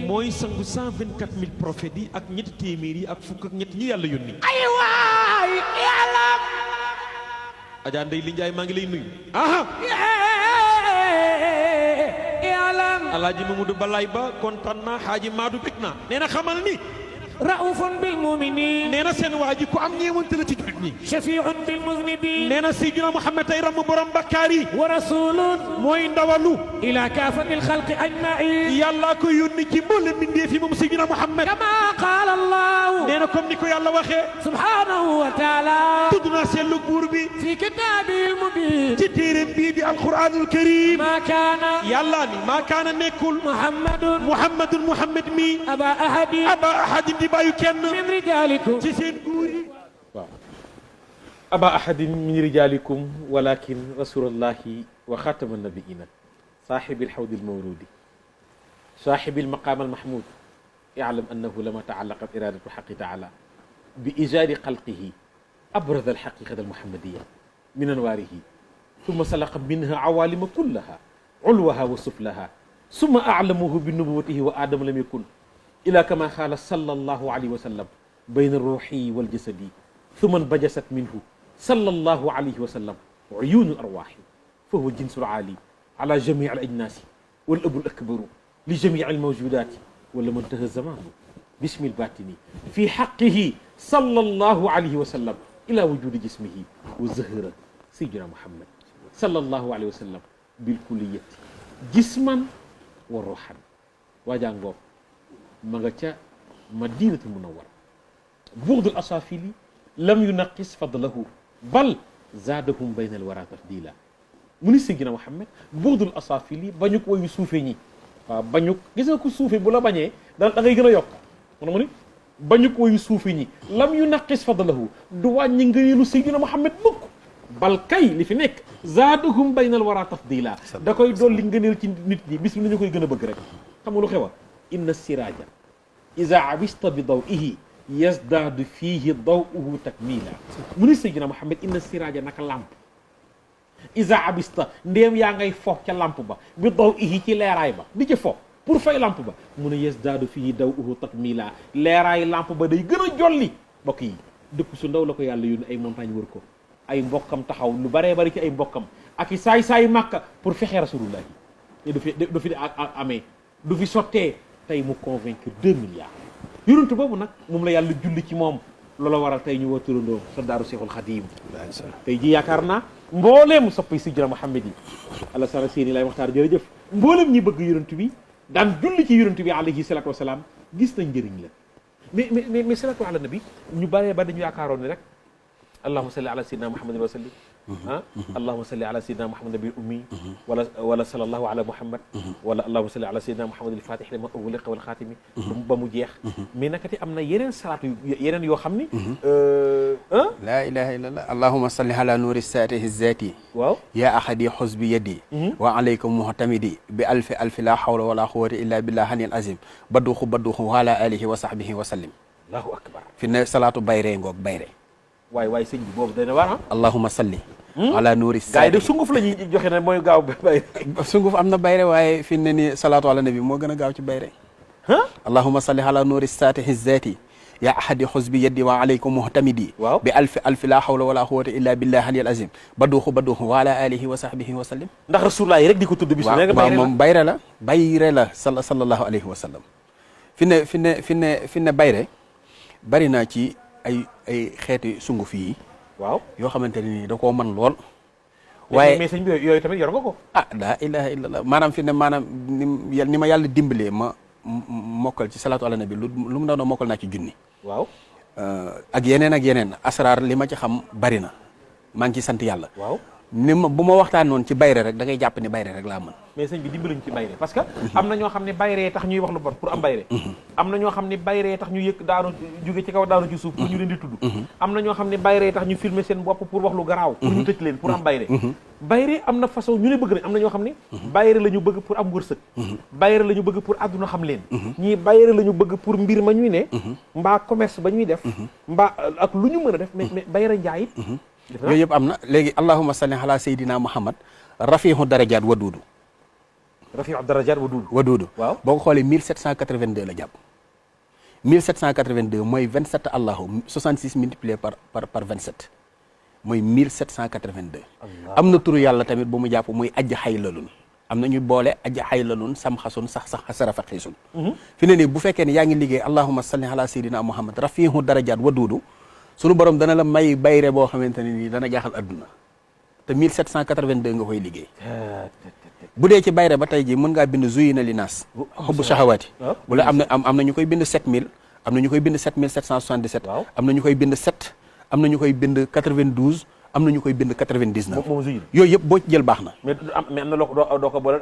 mooy sangu 124000 prophètes yi ak ñetti téeméer yi ak fukk ak ñett ñi yàlla yónni أي واي اعلم Adja Ndeye Li Ndiaye maa ngi lay nuyu aha اعلم Alaaji Mamadou Balaay Ba kontaan naa Xaaji Maadu bég naa nee na xamal ni رؤوف بالمؤمنين nee na seen waa ji ku am ñeewante la ci jullit ñi شفيع بالمذنبين nee na Seydina Muhammad tey ram borom bakkaar yi ورسول mooy ndawalu إلى كافة الخلق أجمعين yàllaa ko yónni ci mboolem mbindeef yi moom Seydina Muhammad كما قال الله nee na comme ni ko yàlla waxee سبحانه وتعالى tudd naa seetlu buur bi في كتابه المبين ci téeréem bii di alquranul karim ما كان yàllaa ni maa kaana nekkul محمد Muhammad mi أبا أحد aba ahadin di bàyyu kenn من رجالكم ci seen góor yi aba ahadin min rijalikum walakin rasulallahi wa xatama nabiina saaxibi alxawdi almawrudi saaxibi almaqaam almahmud yaalam annahu lama taallaqat iradatu xaqi taala bi ijaadi xalqihi abrada alxaqiqata almuhammadiya min anwaarihi ثم سلق منها عوالم كلها علوها وسفلها ثم أعلمه بنبوته وآدم لم يكن إلى كما قال صلى الله عليه وسلم بين الروح والجسد ثم انبجست منه صلى الله عليه وسلم عيون الأرواح فهو الجنس العالي على جميع الأجناس والأب الأكبر لجميع الموجودات ولما انتهى الزمان باسم الباطن في حقه صلى الله عليه وسلم إلى وجود جسمه وزهر سيدنا محمد sallallahu alayhi wa sallam bil kulliyati jisman wa ruhan waajaa ngoog ma nga ca madinatul munawwara buxdul asafili lam yunaqis fadlahu bal zaadahum bayna al wara tafdila mu ni Seydina Muhammad buxdul asafili bañu ko wayu suufe ñi waaw bañu gis nga ko suufe bu la bañee da ngay gën a yokk mu ni bañu ko wayu suufe ñi lam yunaqis fadlahu du wàññi ngëneelu Seydina Muhammad mukk bal kay li fi nekk zaaduhum baynal wara tafdila da koy dolli ngëneel ci nit ñi bis bi nañu koy gën a bëgg rek xam nga lu xewa inna siraja iza abista bi dawihi yazdaadu fiihi dawuhu takmila mu ni Seydina Muhammad inna siraja naka lamp iza abista ndéem yaa ngay fo ca lamp ba bi dawihi ci leeraay ba di ci fo pour fay lamp ba mu ne yazdaadu fiihi dawuhu takmila leeraay lamp ba day gën a jolli mbokk yi dëkk su ndaw la ko yàlla yónni ay montagne wër ko ay mbokkam taxaw lu baree bari ci ay mbokkam ak i saay-saay màkka pour fexe rasulullah yi du fi amee du fi sottee tey mu convaincre 2 milliards yonent boobu nag moom la yàlla julli ci moom loola waral tey ñu woo turandoo soldaaru Seexul Xadiim tey ji yaakaar naa mbooleem soppay Sidina Muhammad yi àla sala seeni lay waxtaan jërëjëf mbooleem ñi bëgg yonent bi daan julli ci yonent bi alayhi salaatu wasalaam gis nañ njëriñ la mais salaatu ala nabi ñu baree ba dañu yaakaaroon ni rek allahuma salli ala sayyidina muhammadin wa sallim allahuma salli ala sayyidina muhammad nabil ummi wala sallallahu ala muhammad wala allahuma salli ala sayyidina muhammadin fatih lima ughliqa wal xaatimi ba mu jeex mais nakati am na yeneen salaatu yeneen yoo xam ni laa ilaha illallah allahuma salli ala nuuri saatihi zati waaw yaa ahadi xusbi yadi wa alaykum muhtamidi bi alfi la hawla wala quwwata illa billah hanil azim badduxu wa ala alihi wa sahbihi wa sallim allahu akbar fi ne salaatu bayre ngoog bayre waay sëñ bi boobu dana war allahumma salli ala nuuri gars yi de sunguf la ñuy joxe ne mooy gaaw bayre sunguf am na bayre waaye fi ne ni salaatu ala nabi moo gën a gaaw ci bayre allahumma salli ala nuuri saatihi zati ya ahadi xusbi yaddi wa alaykum muhtamidi waaw bi alfi la hawla wala quwwata illa billahi aliyil azim badduxu wa ala alihi wa sahbihi wa sallim ndax rasulullah yi rek di ko tudd bis waaw moom bayre la sallallahu alayhi wa sallam fi ne bayre bari naa ci ay xeeti sunguf yi waaw yoo xamante ne nii da koo mën lool waaye mais sëñ bi yooyu tamit yor nga ko laa ilaha illallah maanaam fi ne maanaam ni ma yàlla dimbalee ma mokkal ci salaatu ala nabi lu mu doon mokkal naa ci junni waaw ak yeneen asraar li ma ci xam bari na maa ngi ci sant yàlla waaw ni ma bu ma waxtaan noonu ci bayre rek da ngay jàpp ni bayre rek laa mën mais sëñ bi dimbaliñ ci bayre parce que am na ñoo xam ne bayre tax ñuy wax lu bon pour am bayre am na ñoo xam ne bayre tax ñu yëkk daanu jóge ci kaw daanu ci suuf pour ñu leen di tudd am na ñoo xam ne bayre tax ñu filmer seen bopp pour wax lu garaaw pour ñu tëj leen pour am bayre bayre am na façon ñu ne bëgg nañ am na ñoo xam ne bayre la ñu bëgg pour am wërsëg bayre la ñu bëgg pour àdduna xam leen ñii bayre la ñu bëgg pour mbir ma ñuy ne mbaa commerce ba ñuy def mbaa ak lu ñu mën a def mais bayre njaayit yooyu yëpp am na léegi allahumma salli ala sayyidina muhammad rafihu darajaat waduudu rafiu darajaat waduudu waaw boo ko xoolee 1782 la jàpp 1782 mooy 27 allahu 66 multiplié par 27 mooy 1782 am na turu yàlla tamit bu mu jàpp muy ajj xaylalun am na ñu boole ajj xaylalun sam xasun sax sarafa xiisun fi ne nii bu fekkee ne yaa ngi liggéey allahumma salli ala sayyidina muhammad rafihu darajaat waduudu sunu borom dana la may bayre boo xamante ne nii dana jaaxal adduna te 1782 nga koy liggéey bu dee ci bayre ba tey ji mën ngaa bind zuyina li naas xubbu shahawaati wala am na ñu koy bind 7000 am na ñu koy bind 7777 am na ñu koy bind 7 am na ñu koy bind 92 am na ñu koy bind 99 moom zuyina yooyu yëpp boo ci jël baax na mais am na loo doo ko boole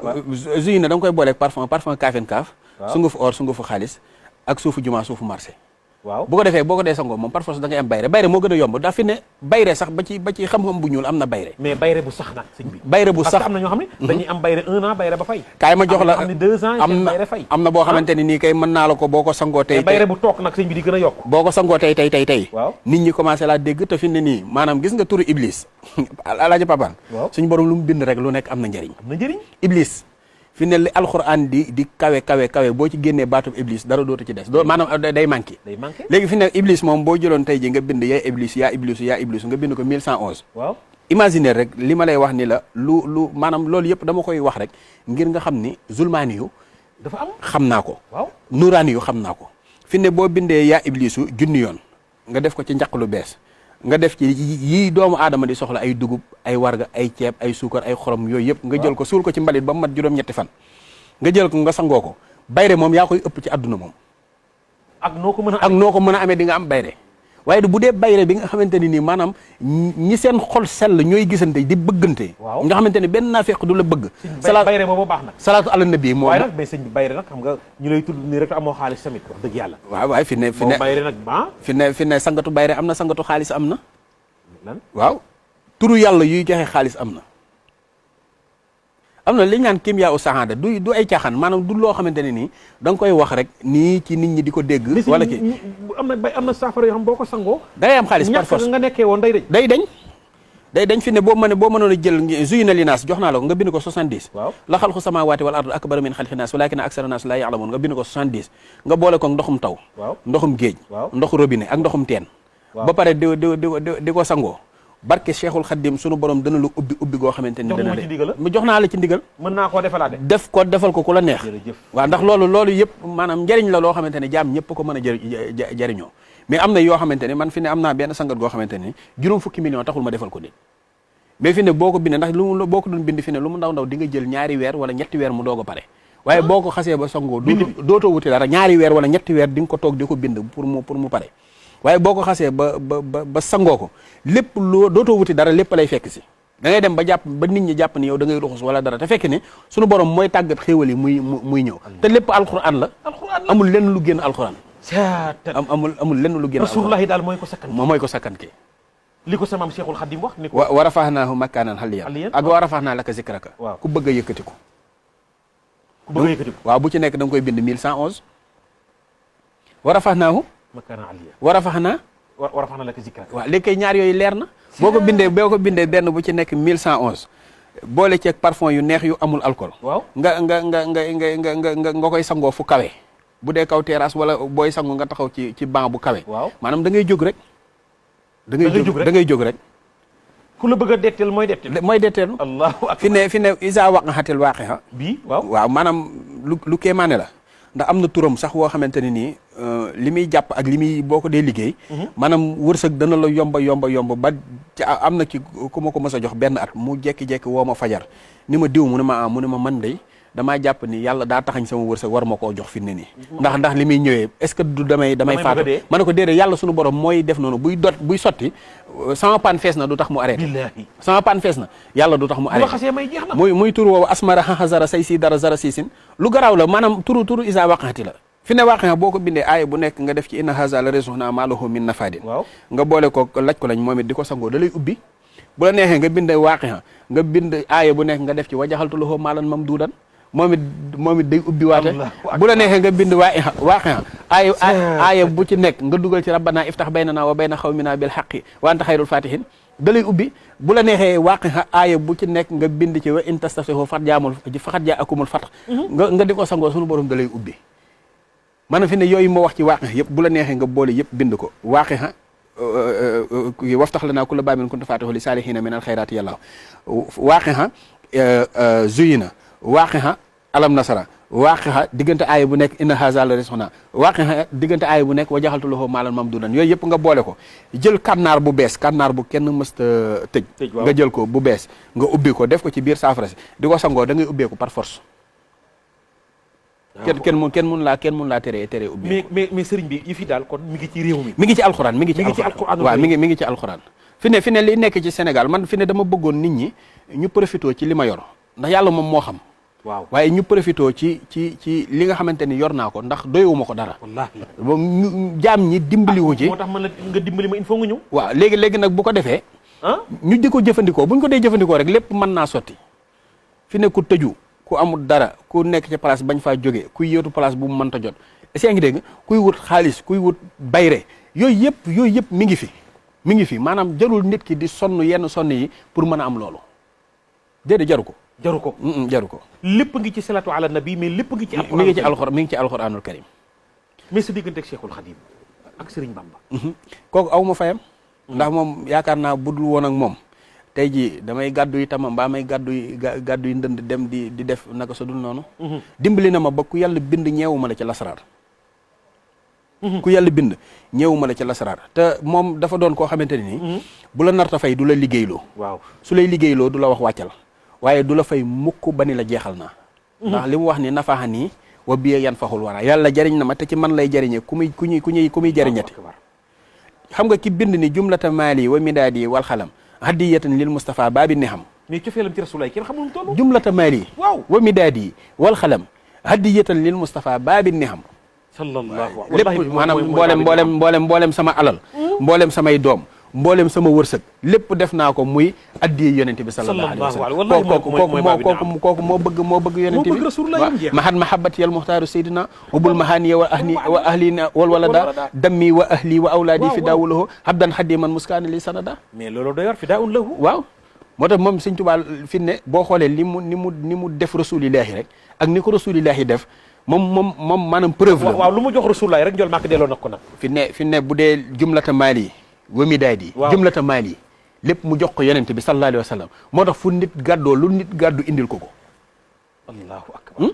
zuyina da nga koy booleeg parfum kaafeen kaaf sungufu or sungufu xaalis ak suufu jumaa suufu marché waaw bu ko defee boo ko dee sangoo moom par force da ngay am bayre bayre moo gën a yomb daa fi ne bayre sax ba ci xam-xam bu ñuul am na bayre mais bayre bu sax nag sëñ bi bayre bu parce sax que am na ñoo xam ne dañuy am bayre 1 an bayre ba fay kaay ma jox la am na 2 ans seen bayre fay am na boo xamante ni nii kay mën naa la ko boo ko sangoo tey bayre bu toog nag sëñ bi di gën a yokk boo ko sangoo tey waaw nit ñi commencé laa dégg te fi ne nii maanaam gis nga turu iblis alaaji papaan waaw suñu borom lu mu bind rek lu nekk am na njëriñ am na njëriñ iblis fi ne li alxuraan di kawe boo ci génnee baatub iblis dara dootu ci des maanaam day manqué léegi fi ne iblis moom boo jëloon tey ji nga bind yaa iblis nga bind ko 1111 waaw imaginer rek li ma lay wax ni la lu maanaam loolu yëpp dama koy wax rek ngir nga xam ni zulmaani yu dafa am xam naa ko waaw nuraani yu xam naa ko fi ne boo bindee yaa iblisu junni yoon nga def ko ci njaq lu bees nga def ci yii doomu aadama di soxla ay dugub ay warga ay ceeb ay suukar ay xorom yooyu yëpp nga jël ko suul ko ci mbalit ba mu mat juróom-ñetti fan nga jël ko nga sangoo ko bayre moom yaa koy ëpp ci àdduna moom ak noo ko mën a amee di nga am bayre waaye bu dee bayre bi nga xamante ni nii maanaam ñi seen xol sell ñooy gisante di bëggante nga xamante ni benn naafeq du la bëgg bayre boobu baax nag salaatu ala nabi moo waaye nag mais sëñ bi bayre nag xam nga ñu lay tudd nii rek amoo xaalis tamit wax dëgg yàlla waaw waaye fi ne bayre nag fi ne sangatu bayre am na sangatu xaalis am na lan waaw turu yàlla yuy joxe xaalis am na li ñu naan kim yaa u saxaada du ay caaxaan maanaam du loo xamante ne nii da nga koy wax rek nii ci nit ñi di ko dégg wala ki am na saafara yoo xam boo ko sangoo da ngay am xaalis par force nga nekkee woon day dañ fi ne boo mënoon a jël zuyina linaas jox naa la ko nga bind ko 70 waaw la xalqu samaawaati wal ardi akbaru min xalqi naas walaakina aksara naas laa ya'lamuun nga bind ko 70 nga boole ko ndoxum taw ndoxum géej ndoxu robinet ak ndoxum teen ba pare di ko sangoo barke Cheikhul Khadim sunu borom dana lu ubbi goo xamante ni dana mu jox naa la ci ndigal mën naa koo defalaat defal ko ku la neex waaw ndax loolu yëpp maanaam njëriñ la loo xamante ne jaam ñëpp ko mën a jëriñoo mais am na yoo xamante ne man fi ne am naa benn sangat goo xamante ne juróom fukki million taxul ma defal ko nit mais fi ne boo ko bindee ndax boo ko doon bind fi ne lu mu ndaw di nga jël ñaari weer wala ñetti weer mu doog a pare waaye boo ko xasee ba sangoo dootoo wuti dara ñaari weer wala ñetti weer di nga ko toog di ko bind pour mu pare waaye boo ko xasee ba sangoo ko lépp loo dootoo wuti dara lépp lay fekk si da ngay dem ba nit ñi jàpp ni yow da ngay ruxus wala dara te fekk ne sunu borom mooy tàggat xéewal yi muy ñëw te lépp alquran la amul lenn lu génn alquran amul lenn lu génn rasulullahi daal mooy ko sakkan ki li ko sama maam Cheikhul Khadim wax ni ko wa rafahnaahu makaanan aliyyan ak wa rafahnaa laka zikraka ku bëgg a yëkkati ko waaw bu ci nekk da nga koy bind 1111 wa rafahnaahu wa rafahnaa laka zikraka waaw léegi kay ñaar yooyu leer na boo ko bindee benn bu ci nekk 1111 boole ceeg parfum yu neex yu amul alcool waaw nga koy sangoo fu kawe bu dee kaw terrasse wala booy sangu nga taxaw ci banc bu kawe maanaam da ngay jóg rek da ngay jóg rek ku la bëgg a detteel mooy detteelu allahu akbar fi ne isa waqaxatil waaqixa bii waaw maanaam lu kéemaane la ndax am na turam sax woo xamante ne nii li muy jàpp ak li muy boo ko dee liggéey maanaam wërsëg dana la yomba ba am na ci ku ma ko mës a jox benn at mu jekki-jekki woo ma fajar ni ma diw mu ne ma man day damaa jàpp ni yàlla daa taxañ sama wërsëg war ma koo jox fi ne nii ndax li muy ñëwee est-ce que du damay faatu ma ne ko déedéet yàlla suñu borom mooy def noonu buy sotti sama pan fees na du tax mu arrêté sama pan fees na yàlla du tax mu arrêté muy tur woowu asmara xaxazara say si dara zara siisin lu garaaw la maanaam turu isa waqaati la fi ne waqaxa boo ko bindee aaya bu nekk nga def ci inna haza la rizquna ma lahu min nafadin nga boole ko laj ko lañ moom it di ko sangoo da lay ubbi bu la neexee nga bind waaqixa nga bind aaya bu nekk nga def ci wajaxaltu lahu maalan mamduudan moom it day ubbi waate bu la neexee nga bind waaqixa aaya bu ci nekk nga dugal ci rabbana iftax baynana wa bayna xawmina bil haqqi wa anta xayrul fatihin da lay ubbi bu la neexee waaqixa aaya bu ci nekk nga bind ci wa in tastaftihu faqad jaakumul fath nga di ko sangoo sunu borom da lay ubbi maanaam fi ne yooyu moo wax ci waaqixa yëpp bu la neexee nga boole yëpp bind ko waaqixa waftax lanaa kulla baabin kunta faatihahu li saalihiina min alxayraati yàlla waaqixa zuyina waaqixa alam nasara waaqixa diggante aaya bu nekk inna haza la rizquna waaqixa diggante aaya bu nekk wa jaxaltu lahu maalan mamduudan yooyu yëpp nga boole ko jël kànnaar bu bees kànnaar bu kenn mësta tëj nga jël ko bu bees nga ubbi ko def ko ci biir saafara si di ko sangoo da ngay ubbeeku par force kenn mun laa tere ubbi mais sëriñ bi yi fi daal kon mi ngi ci réew mi mi ngi ci alxuraan waaw mi ngi ci alxuraan fi ne li nekk ci Sénégal man fi ne dama bëggoon nit ñi ñu profité ci li ma yor ndax yàlla moom moo xam waaw waaye ñu profité ci li nga xamante ni yor naa ko ndax doyewuma ko dara. wallaahi jaam ñi dimbaliwu ci. moo tax man la nga dimbali ma il faut nga ñëw. waaw léegi nag bu ko defee. ñu di ko jëfandikoo bu ñu ko dee jëfandikoo rek lépp mën naa sotti. fi ne ku tëju ku amul dara ku nekk ci place bañ faa jóge kuy yóotu place bu mu mënta jot est-ce que yaa ngi dégg kuy wut xaalis kuy wut bayre yooyu yëpp mi ngi fi maanaam jarul nit ki di sonn yenn sonn yi pour mën a am loolu déedéet jaru ko. jaru ko. lépp ngi ci salatu ala nabi mais lépp ngi ci. mi ngi ci alxuraanul karim. mais sa diggante ak Cheikhul Khadim ak Serigne Bamba. kooku aw ma fayam. ndax moom yaakaar naa budul woon ak moom. tey jii damay gàddu yi tamam mbaa may gàddu yi ndënd dem di def naka sa dul noonu. dimbali na ma ba ku yàlla bind ñeewuma la ci lasaraar. ku yàlla bind ñeewuma la ci lasaraar te moom dafa doon koo xamante ne nii. bu la narta fay du la liggéeyloo. waaw su lay liggéeyloo du la wax wàccal. waaye du la fay mukk ba ni la jeexal naa. ndax li mu wax ni nafaxa nii wa biya yan faxul wara yàlla jariñ na ma te ci man lay jariñee ku muy jariñati. xam nga ki bind ni jumlata maali wa midaadi wal xalam hadiyatan lil Mustafa baabi ni xam. mais cofeelam ci rasulaay kenn xamul toll. jumlata maali. waaw wa midaadi wal xalam hadiyatan lil Mustafa baabi ni xam. sallallahu lépp maanaam mboolem sama alal. mboolem samay doom. mboolem sama wërsëg lépp def naa ko muy addiye yonent bi sallallahu alayhi wa sallam kooku moo bëgg yonent bi mahat mahabbati yal muxtaaru saydina wabul mahaniya wa ahlina wal walada dammi wa ahli wa awlaadi fi daawulahu habdan hadiman muskaana li sanada mais loolu doy war fi daawul lahu waaw moo tax moom Sëñ Tuubaa fi ne boo xoolee ni mu def rasulillahi rek ak ni ko rasulillahi def moom maanaam preuve la waaw lu mu jox rasulillahi rek njol maak delloo nag ko nag fi ne bu dee jumlata maali wami daay di jumlata maal yi lépp mu jox ko yonent bi sallallahu alayhi wa sallam moo tax fu nit gàddoo lu nit gàddu indil ko allahu akbar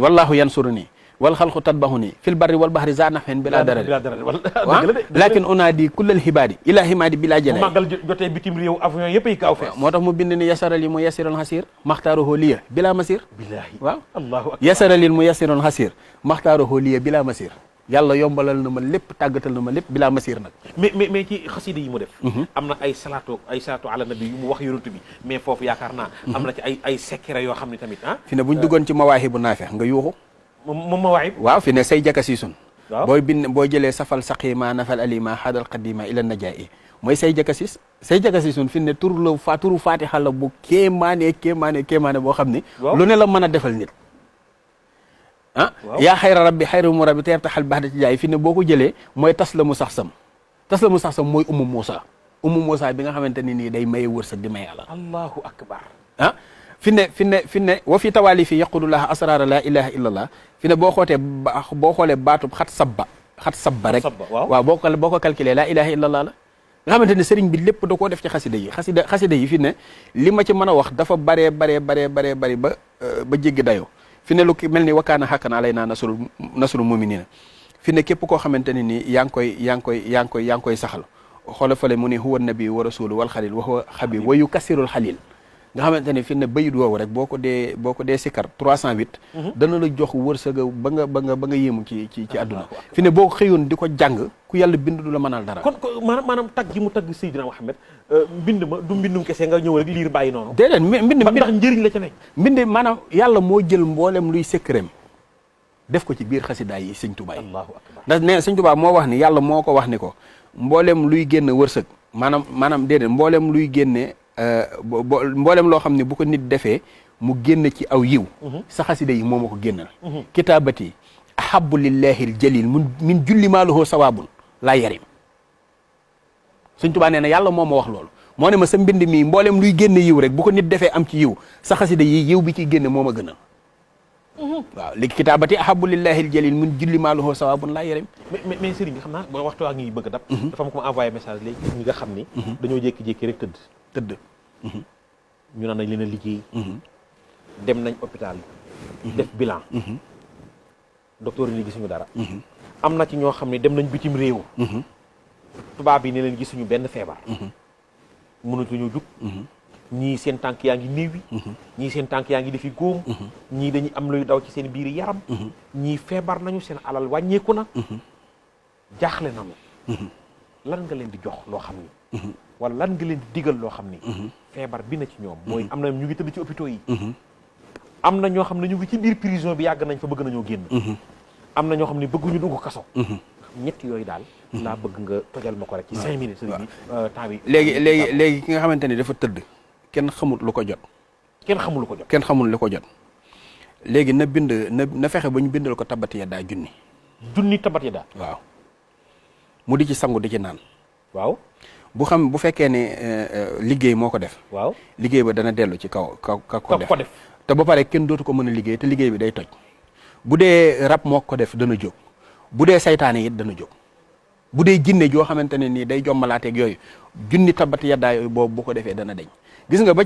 wallahu yansuruni wal xalqu tatbahuni fil barri wal bahri za nafin bila darari lakin unaadi kullal hibaadi ila himaadi bila jëlaay màggal jotee bitim réew avion yëpp ay kaaw fees moo tax mu bind ni yasaralil mu yasiral xasir maxtaaruhu liya bila masir billahi waaw allahu akbar yasaralil mu yasiral xasir maxtaaruhu liya bila masir yàlla yombalal na ma lépp tàggatal na ma lépp bilaa masir nag mais ci xasida yi mu def am na ay salaatu ala nabi yu mu wax yonent bi mais foofu yaakaar naa am na ci ay secret yoo xam ne tamit fi ne buñ duggoon ci mawaahi bu naafe nga yuuxu moom mawaahib waaw fi ne say jaka siisun waaw boo jëlee safal saqima nafal alima hadal qadima ila najaa'i mooy say jaka siisun fi ne turu faatixa la bu kéemaane boo xam ni lu ne la mën a defal nit yaa xayra rabbi xayra mu rabbi teer taxal baax da ci jaay fi ne boo ko jëlee mooy tas la mu sax sam mooy ummu Muusa bi nga xamante ne nii day maye wërsëg di maye alal allahu akbar fi ne wa fi tawaali fi yaqudullah asrara la ilaha illa allah fi ne boo xoolee baatub xat sabba rek waaw boo ko calculé la ilaha illa allah la nga xamante ne sëriñ bi lépp da koo def ci xasida yi fi ne li ma ci mën a wax dafa bare ba jéggi dayoo fi ne lu mel ni wakkaana xàkkan alay naa nasrul muminina fi ne képp koo xamante ne nii yaa ngi koy saxal xoola fale mu ne huwa nabi wa rasulu wal xalil wa huwa xabib wa yukassirul xalil nga xamante ne fi ne bayit woowu rek boo ko dee sikar 308 dana la jox wërsëga ba nga yéemu ci àdduna fi ne boo xëyoon di ko jàng ku yàlla bind du la mënal dara kon maanaam tagg gi mu tagg Seydina Muhammad mbind ma du mbindum kese nga ñëw rek liir bàyyi noonu déedéet mbind ndax njëriñ la ca nekk mbind maanaam yàlla moo jël mboolem luy secret def ko ci biir xasidaa yi Sëñ Tuubaa allahu akbar ndax nee na Sëñ Tuubaa moo wax ni yàlla moo ko wax ni ko mboolem luy génn wërsëg maanaam déedéet mboolem luy génne mboolem loo xam ne bu ko nit defee mu génn ci aw yiw sa xasida yi moo ma ko génnal kitaabati ahabu lillahi al jalil min julli maaluhu sawaabun laa yarim Sëñ Tuubaa nee na yàlla moo ma wax loolu moo ne ma sa mbind mi mboolem luy génne yiw rek bu ko nit defee am ci yiw sa xasida yi yiw bi ci génne moo ma gënal waaw léegi kitaabati ahabu lillahi al jalil min julli maaluhu sawaabun laa yarim mais sëriñ bi xam naa ba waxtu waa ngi bëgg a dab dafa am ko ma envoyé message léegi ñi nga xam ni dañoo jékki-jékki rek tëdd ñu naan nañ leen a liggéey dem nañ hôpital def bilan docteur yi ni gisuñu dara am na ci ñoo xam ne dem nañ bitim réew tubaab yi ne leen gisuñu benn feebar mënatuñu jug ñii seen tànk yaa ngi néewi ñii seen tànk yaa ngi defi góom ñii dañuy am luy daw ci seen biir yaram ñii feebar nañu seen alal wàññeeku na jaaxle nañu lan nga leen di jox loo xam ni wala lan nga leen di digal loo xam ni feebar bi na ci ñoom mooy am na ñu ngi tëdd ci hôpitaux yi am na ñoo xam ne ñu ngi ci biir prison bi yàgg nañ fa bëgg nañoo génn. am na ñoo xam ne bëgguñu dugg kaso. ñett yooyu daal. laa bëgg nga tojal ma ko rek ci 5 minutes. sëriñ bi temps bi. léegi ki nga xamante ni dafa tëdd kenn xamut lu ko jot. kenn xamul lu ko jot. kenn xamul lu ko jot. léegi na bind na fexe ba ñu bindal ko tabbat yadaa junni. junni tabbat yadaa. waaw mu di ci sangu di ci naan. waaw bu fekkee ne liggéey moo ko def. waaw liggéey ba dana dellu ci kaw ko def. te ba pare kenn dootu ko mën a liggéey te liggéey bi day toj. bu dee rab moo ko def dana jóg. bu dee saytaane it dana jóg. bu dee jinne joo xamante ne nii day jommalaateeg yooyu junni tabbat yadaa yooyu boobu bu ko defee dana deñ gis nga ba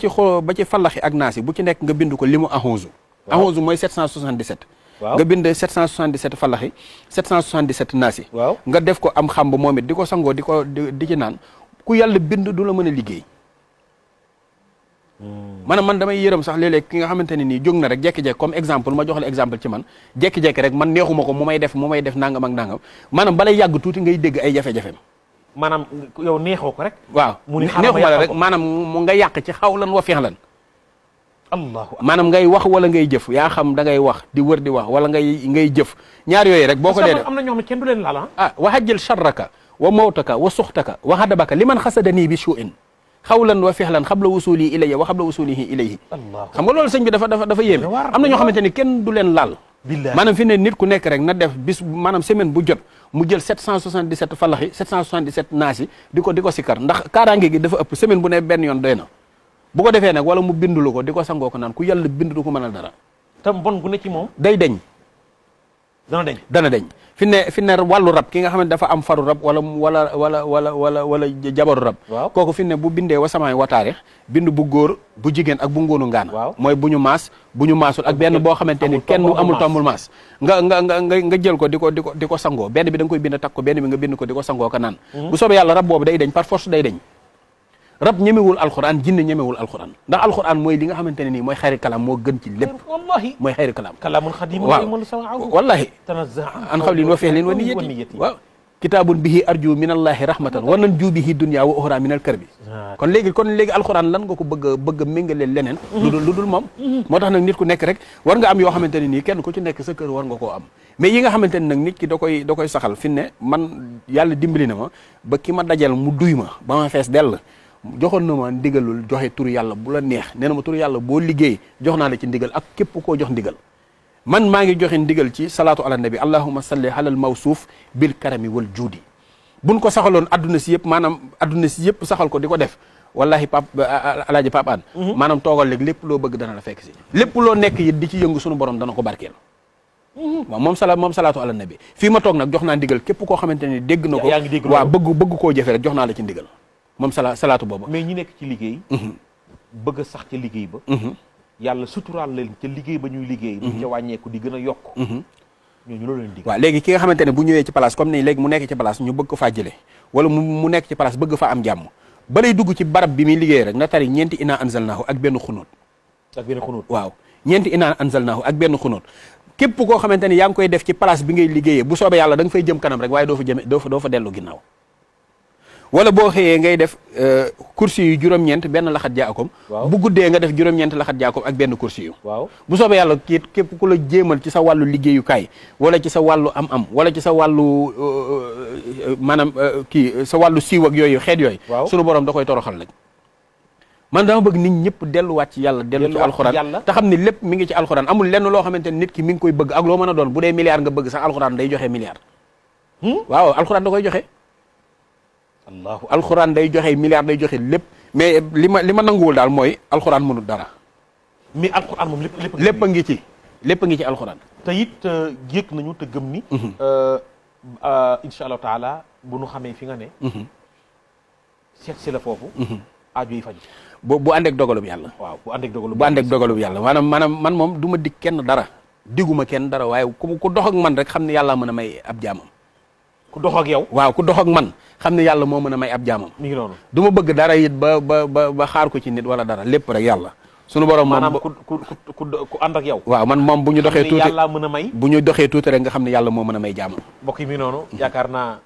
ci fallaxi ak naasi bu ci nekk nga bind ko li mu ahonzu. ahonzu mooy 777. waaw nga bind 777 fallaxi 777 naasi. waaw nga def ko am xamb moom it di ko sangoo di ci naan ku yàlla bind du la mën a liggéey. maanaam man damay yërëm sax léeg-léeg ki nga xamante ne nii jóg na rek jékki-jékki comme exemple ma jox la exemple ci man jékki-jékki rek man neexuma ko mu may def nangam ak nangam maanaam balay yàgg tuuti ngay dégg ay jafe-jafeem. maanaam yow neexoo ko rek. waaw neexuma la rek maanaam mu nga yàq ci xawlan wa fi'lan. maanaam ngay wax wala ngay jëf yaa xam da ngay wax di wër di wax wala ngay jëf ñaar yooyu rek boo ko dee am na ñoo xam ne kenn du leen laal wa hajjil sharraka wa mawtaka wa suxtaka wa hadabaka liman xasadanii bi shu'in xawlan wa fixlan xabla wusuli ilayya wa xabla wusulihi ilayhi xam nga loolu sëñ bi dafa yéeme am na ñoo xamante ni kenn du leen laal maanaam fi ne nit ku nekk rek na def bis maanaam semaine bu jot mu jël 777 falaxi 777 naasi di ko sikkar ndax kaaraange gi dafa ëpp semaine bu ne benn yoon doy na bu ko defee nag wala mu bindulu ko di ko sangoo ko naan ku yàlla bind du ko mënal dara tam bon gu ne ci moom day deñ dana deñ fi ne wàllu rab ki nga xam ne dafa am faru rab wala jabaru rab kooku fi ne bu bindee wasamaay wataare bind bu góor bu jigéen ak bu ngóonu ngaana mooy bu ñu maasul ak benn boo xamante ni kenn amul tombul maas nga jël ko di ko sangoo benn bi da nga koy bind takk ko benn bi nga bind ko di ko sangoo ko naan bu soobee yàlla rab boobu day deñ par force day deñ rab ñemewul alxuraan jinne ñemewul alxuraan ndax alxuraan mooy li nga xamante ne nii mooy xayri kalaam moo gën ci lépp wallahi mooy xayri kalaam kalaamun xadim wallahi an xawlin wa fi'lin wa niyyati waaw kitaabun bihi arju min allahi rahmatan wa nanju bihi dunya wa uxra min al karbi kon léegi alxuraan lan nga ko bëgg a méngaleel leneen lu dul moom moo tax nag nit ku nekk rek war nga am yoo xamante ne nii kenn ku ci nekk sa kër war nga koo am mais yi nga xamante ne nag nit ki da koy saxal fi ne man yàlla dimbali na ma ba ki ma dajal mu duy ma ba ma fees dell joxoon na ma ndigalul joxe turu yàlla bu la neex nee na ma turu yàlla boo liggéey jox naa la ci ndigal ak képp koo jox ndigal man maa ngi joxe ndigal ci salaatu ala nabi allahumma salli alal mawsuuf bil karami wal juudi buñ ko saxaloon adduna si yëpp maanaam adduna si yëpp saxal ko di ko def wallahi alaaji Pape Hann maanaam toogal léegi lépp loo bëgg dana la fekk si lépp loo nekk it di ci yëngu sunu borom dana ko barkeel waaw moom salaatu ala nabi fii ma toog nag jox naa ndigal képp koo xamante ne dégg na ko waaw bëgg koo jëfe rek jox naa la ci ndigal moom salaatu boobu mais ñi nekk ci liggéey bëgg a sax ca liggéey ba yàlla suturaal leen ca liggéey ba ñuy liggéey bu ca wàññeeku di gën a yokk ñooñu loolu leen dig waaw léegi ki nga xamante ne bu ñëwee ci place comme ni léegi mu nekk ci place ñu bëgg ko faa jëlee wala mu nekk ci place bëgg fa am jàmm ba lay dugg ci barab bi muy liggéey rek na tari ñeenti inaa anzalnaahu ak benn xunóot waaw ñeenti inaa anzalnaahu ak benn xunóot képp koo xamante ne yaa ngi koy def ci place bi ngay liggéeyee bu soobee yàlla da nga fay jëm kanam rek waaye doo fa dellu ginnaaw wala boo xëyee ngay def kursi yu juróom-ñeent benn laxat jaakom bu guddee nga def juróom-ñeent laxat jaakom ak benn kursi yu bu soobee yàlla képp ku la jéemal ci sa wàllu liggéeyukaay wala ci sa wàllu am wala ci sa wàllu maanaam sa wàllu siiw ak yooyu xeet yooyu sunu borom da koy toroxal lañ man dama bëgg nit ñëpp delluwaat ci yàlla dellu ci alxuraan te xam ne lépp mi ngi ci alxuraan amul lenn loo xamante ne nit ki mi ngi koy bëgg ak loo mën a doon bu dee milliard nga bëgg sax alxuraan day joxe milliard waaw alxuraan da koy joxe alxuraan day joxe milliard day joxe lépp mais li ma nanguwul daal mooy alxuraan mënul dara mais alxuraan moom lépp a ngi ci alxuraan te it yëg nañu te gëm ni insha allahu taala bu nu xamee fi nga ne seet si la foofu aajo yi faju bu àndeek dogalub yàlla waaw bu àndeek dogalub yàlla maanaam man moom du ma dig kenn dara diguma kenn dara waaye ku dox ak man rek xam ne yàlla mën a may ab jaamam ku dox ak yow waaw ku dox ak man xam ne yàlla moo mën a may ab jaamam mi ngi noonu du ma bëgg dara it ba xaar ko ci nit wala dara lépp rek yàlla sunu borom moom maanaam ku ànd ak yow waaw man moom bu ñu doxee tuuti yàlla mën a may bu ñu doxee tuuti rek nga xam ne yàlla moo mën a may jaamam mbokk yi mi ngi noonu yaakaar naa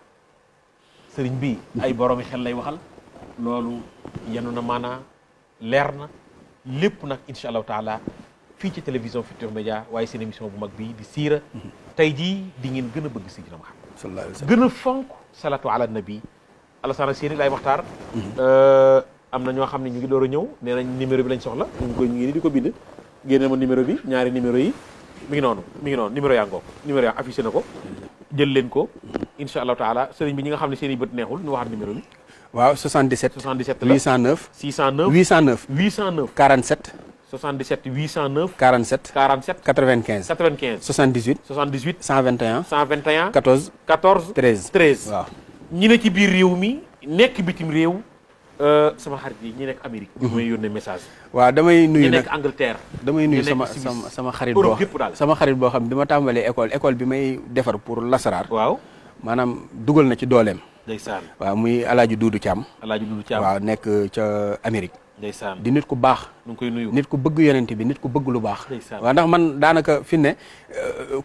sëriñ bi ay boroomi xel lay waxal loolu yenu na maanaa leer na lépp nag insha allahu taala fii ci télévision Futurs Médias waaye seen émission bu mag bii di siira tey jii di ngeen gën a bëgg Seydina Muhammad sallallahu alayhi wa sallam gën a fonk salatu ala nabi Alassane Séni lay waxtaar am na ñoo xam ne ñu ngi door a ñëw nee nañ numéro bi lañ soxla ñu ngi ni di ko bind génne ma numéro bi ñaari numéro yi mi ngi noonu numéro yaa ngoog numéro yaa affiché na ko jël leen ko incha allahu taala sëriñ bi ñi nga xam ne seen i bët neexul ñu waxaat numéro bi waaw 77 77 la 809 609 809 809 47 77 809 47 47 95 95 78 78 121 121 14 14 13 13 waaw ñi ne ci biir réew mi nekk bitim réew sama xarit yi ñi nekk Amérique ñu may yónnee message waaw damay ñi nuyu nag nekk Angleterre damay nuyu ñu nekk Suisse, sama xarit Europe boo yëpp daal. sama xarit boo xam bi ma tàmbalee école bi may defar pour lasaraar waaw maanaam dugal na ci dooleem ndeysaan waaw muy Alaaji Duudu Caam Alaaji Dudu Caam waaw nekk ca Amérique ndeysaan di nit ku baax ñu ngi koy nuyu nit ku bëgg yonent bi nit ku bëgg lu baax Ndeysaan. waaw ndax man daanaka fi ne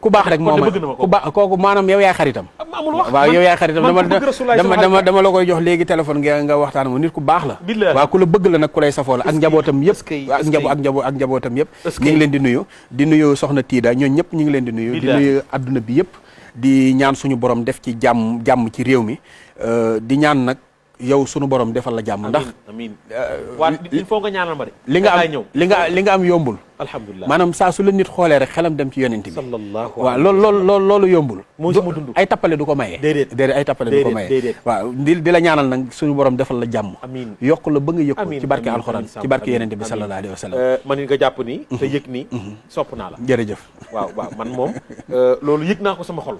ku baax rek kon de moo ma bëgg na ma ko. ku baax kooku maanaam yow yaay xaritam amul wax waaw yow yaay xaritam man ku bëgg Rasulullaah sama xarit dama la koy jox léegi téléphone nga waxtaan mu nit ku baax la Billaahi. waaw ku la bëgg la nag ku lay safoo la ak njabootam yëpp waaw ak njabootam yëpp Est-ce ñu que- ngi leen di nuyu soxna Tiida ñooñu ñëpp ñu ngi leen di nuyu di Billaahi. nuyu adduna bi yëpp di ñaan suñu borom def ci jàmm ci réew mi di ñaan nag yow suñu borom defal la jàmm ndax amiin waa il faut nga ñaanal ma de li nga Dangay am ñëw li nga am yombul alhamdulilah maanaam saa su la nit xoolee rek xelam dem ci yonent bi sallallahu waaw loolu yombul Moo sama dund. ay tappale du ko maye Déedéet. ay tappale du ko maye Déedéet. waaw di la ñaanal nag suñu borom defal la jàmm amiin yokk la ba nga yëg ko amiin ci barke amiin, alxuraan amiin, ci barke amiin, yonent bi amiin. sallallahu alayhi wa sallam man it nga jàpp ni te yëg ni sopp naa la jërëjëf waaw man moom loolu yëg naa ko sama xol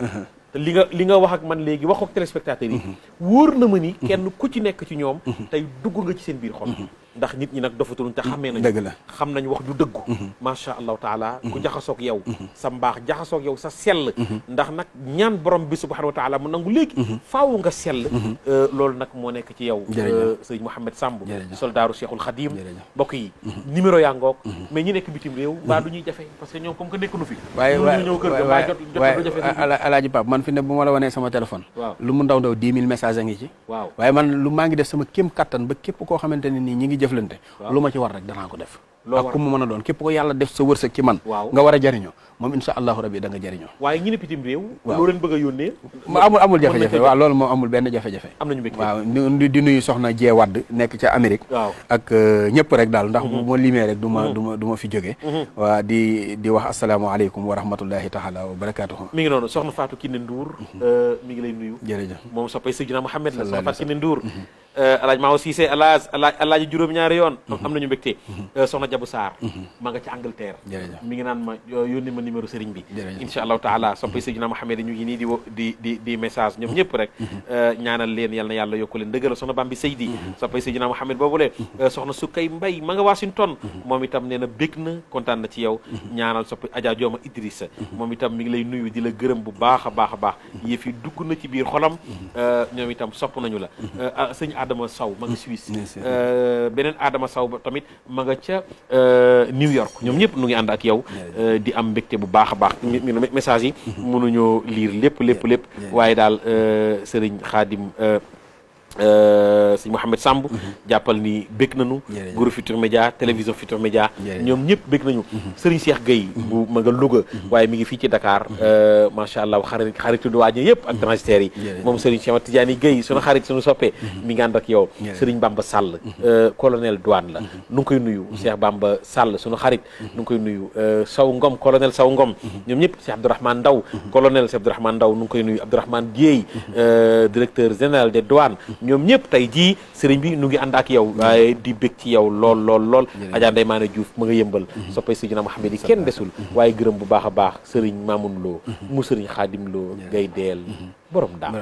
te li nga wax ak man léegi wax ak téléspectateurs yi wóor na ma ni kenn ku ci nekk ci ñoom tey dugg nga ci seen biir xol ndax nit ñi nag dofatuñ te xammee nañu dëgg la xam nañ wax ju dëggu macha allahu taala ku jaxasoog yow sa mbaax jaxasoog yow sa sell ndax nag ñaan borom bi subhanahu wa taala mu nangu léegi faaw nga sell loolu nag moo nekk ci yow sëriñ Mouhamed Samb soldaaru Cheikhul Khadim mbokk yi numéro yaa ngoog mais ñi nekk bitim réew mbaa du ñuy jafe parce que ñoom comme que nekkuñu fi waaye mënuñu ñëw kër ga mbaa jot du jafe alaaji Pape man fi ne bu ma la wanee sama téléphone waaw lu mu ndaw 10 000 messages a ngi ci waaw waaye man lu maa ngi def sama kéem kattan ba képp koo xamante ne nii ñi ngi jëflante lu ma ci war rek danaa ko def loo ak war ku mu mën a doon képp ko yàlla def sa wërsëg ci man waaw nga war a jariñoo moom insha allahu rabbi da nga jariñoo waaye ñi ne bitim réew waaw. loo leen bëgg a yónnee amul mën nañ jafe-jafe ko waaw loolu moom amul benn jafe-jafe am nañu mbégte waaw di nuyu soxna Jee Wadd nekk ca Amérique waaw ak ñëpp rek daal ndax bu ma limee rek du ma fi jóge waa di wax asalaamaaleykum wa rahmatullahi taala wa barakatuhu mi ngi noonu soxna Fatou Kiné Ndour mi ngi lay nuyu jërëjëf moom soppay Seydina Mouhamed la soxna Sallallahu Fatou Kiné Ndour alaaj Maawo Cissé alaaji juróom-ñaari yoon am nañu mbégte soxna Jabu Sarr ma nga ca Angleterre jërëjëf mi ngi naan ma yónni ma numéro sëriñ bi jërëjëf. insha allahu taala soppay Seydina Mouhamed ñu ngi nii di message ñoom ñëpp rek ñaanal leen yal na yàlla yokku leen dëggal soxna Bambi Seydi soppay Seydina Mouhamed boobule soxna Sukkay Mbay ma nga Washington moom itam nee na bég na kontaan na ci yow ñaanal soppay Adja Jooma Idrissa moom itam mi ngi lay nuyu di la gërëm bu baax a baax a baax yëf yi dugg na ci biir xolam ñoom itam sopp nañu la sëñ Adama Sow ma nga Suisse beneen Adama Sow ba tamit ma nga ca New York ñoom ñëpp nu ngi ànd ak yow di am mbégte bu baax a baax message yi mënuñoo lire lépp waaye daal sëriñ Xaadim sëñ Mouhamed Samb jàppal ni bég nañu groupe Futurs Médias télévision Futurs Médias ñoom ñëpp bég nañu sëriñ Cheikh Gueye bu ma nga Louga waaye mi ngi fii ci Dakar macha allah xaritu duwaañe yëpp ak transitaires yi moom sëriñ Cheikh Tidiane Gueye sunu xarit sunu soppee mi ngi ànd ak yow sëriñ Bamba Sall colonel douane la nu ngi koy nuyu Cheikh Bamba Sall sunu xarit nu ngi koy nuyu Sow Ngom colonel Sow Ngom ñoom ñëpp Cheikh Abdourahmane Ndaw colonel Cheikh Abdourahmane Ndaw nu ngi koy nuyu Abdourahmane Dieye directeur général des douanes ñoom ñëpp tey jii sëriñ bi nu ngi ànd ak yow waaye di bég ci yow lool Adja Ndeye Maane Diouf ma nga yëmbal soppay Seydina Mouhamed yi kenn desul waaye gërëm bu baax a baax sëriñ Mamoun Lo mu sëriñ Xaadim Lo gay deel borom daam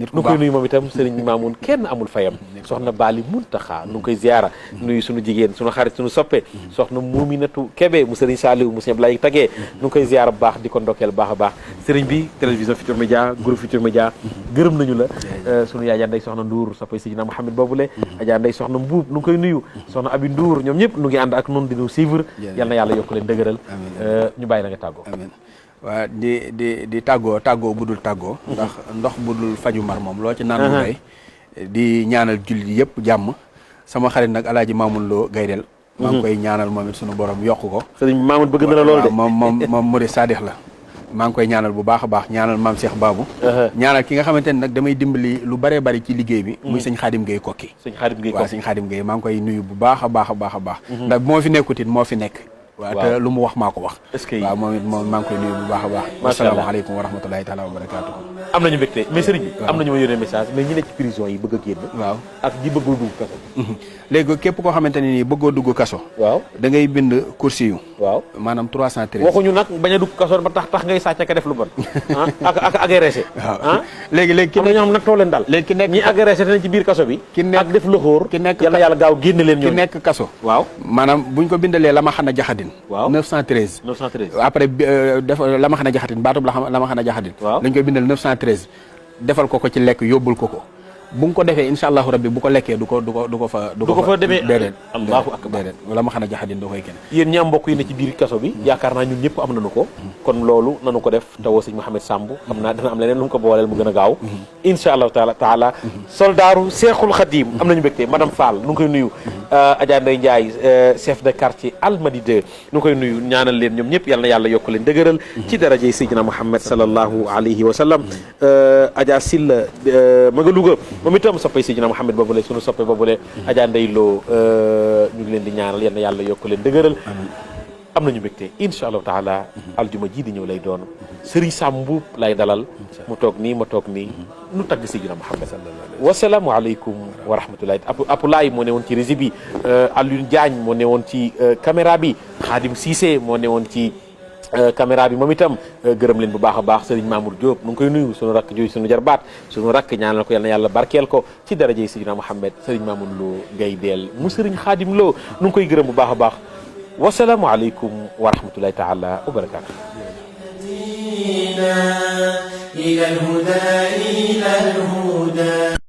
nu ngi koy nuyu moom itam sëriñ Mamoun kenn amul fayam soxna Bali Muntaxa nu ngi koy ziara nuyu sunu jigéen sunu xarit sunu soppe soxna Muuminatu Kebe mu sëriñ Saliou mu sëriñ Ablaye Tagee nu ngi koy ziara bu baax di ko ndokkeel baax a baax sëriñ bi télévision Futurs Médias groupe Futurs Médias gërëm nañu la sunu yaay Ndey soxna Ndour soppay Seydina Mouhamed boobule Adja Ndey soxna Mbuub nu ngi koy nuyu soxna Abi Ndour ñoom ñëpp nu ngi ànd ak noonu di nu suivre yal na yàlla yokk leen dëgëral ñu bàyyi la nga tàggoo waa di tàggoo bu dul tàggoo ndax ndox bu dul faju mar moom loo ci naan mu doy di ñaanal julli yëpp jàmm sama xarit nag alaaji Mamoun Lo Gaydel maa ngi koy ñaanal moom it sunu borom yokk ko. sëriñ Mamoud bëgg na la lool de. moom murid sadix la. maa ngi koy ñaanal bu baax a baax ñaanal maam Cheikh Babou. ñaanal ki nga xamante ne nag damay dimbali lu bëree bëri ci liggéey bi. muy sëñ Xaadim Gueye kokki. sëñ Xaadim Gueye waaw sëñ Xaadim Gueye maa ngi koy nuyu bu baax a baax a baax a baax. ndax bu moo fi nekkutit moo fi nekk. waaw te lu mu wax maa ko wax. est-ce que waaw moom it moom maa ngi koy nuyu bu baax a baax. macha allah asalaamaaleykum wa rahmatulahi taala wa barakaatu. am nañu mbégte mais sëriñ bi am nañu ma yónnee message mais ñi nekk ci prison yi bëgg a génn. waaw ak ñi bëggul dugg kaso. léegi képp koo xamante ne nii bëggoo dugg kaso. waaw da ngay bind kursi yu. waaw maanaam 313. waxuñu nag bañ a dugg kaso ba tax ngay sàcc ka def lu bon. ak agressé. waaw léegi am na ñoo xam nag too leen dal. léegi ki nekk ñi agressé nañ ci biir kaso bi. ki nekk ak def loxoor. ki nekk yàlla yàlla gaaw génn leen ñoom. ki nekk kaso. waaw maanaam buñ ko bindalee la ma xana jaxadin. waaw 913. 913. après def la ma xana jaxadin baatub la ma xana jaxadin. waaw dañ koy bindal 913. defal ko ci lekk yóbbul ko bu nga ko defee incha allahu rabbi bu ko lekkee du ko fa demee déedéet allahu akbar déedéet wala ma xana jaxadin da koy kenn yéen ñi am mbokk yi ne ci biir kaso bi yaakaar naa ñun ñëpp am nañu ko kon loolu nanu ko def tawoo sëñ Mouhamed Samb xam naa dana am leneen lu mu ko booleel mu gën a gaaw incha allahu taala soldaaru Seexul Xadim am nañu mbégte madame Fall nu ngi koy nuyu Adja Ndeye Ndiaye chef de quartier Almadi 2 nu ngi koy nuyu ñaanal leen ñoom ñëpp yal na yàlla yokk leen dëgëral ci darajey Seydina Mouhamed sallallahu alayhi wa sallam Adja Silla ma nga Louga moom itam soppay Seydina Mouhamed boobule sunu soppe boobule Adja Ndeye Lo ñu ngi leen di ñaanal yal na yàlla yokk leen dëgëral am nañu mbégte incha allahu taala aljuma ji di ñëw lay doon Serigne Sam Mboup lay dalal mu toog nii ma toog nii nu tagg Seydina Mouhamed wasalaamu aleykum wa rahmatullahi Apulaay moo ne woon ci régie bi Alioune Diagne moo ne woon ci caméra bi Khadim Cissé moo ne woon ci caméra bi moom itam gërëm leen bu baax a baax Serigne Mamour Diop nu ngi koy nuyu sunu rakk jooyu sunu jarbaat sunu rakk ñaanal ko yal na yàlla barkeel ko ci darajey Seydina Mouhamed Serigne Mamour Lo Gaye Deel mu Serigne Khadim Lo nu ngi koy gërëm bu baax a baax wasalaamu aleykum wa rahmatullahi taala wa barakaatu إلى الهدى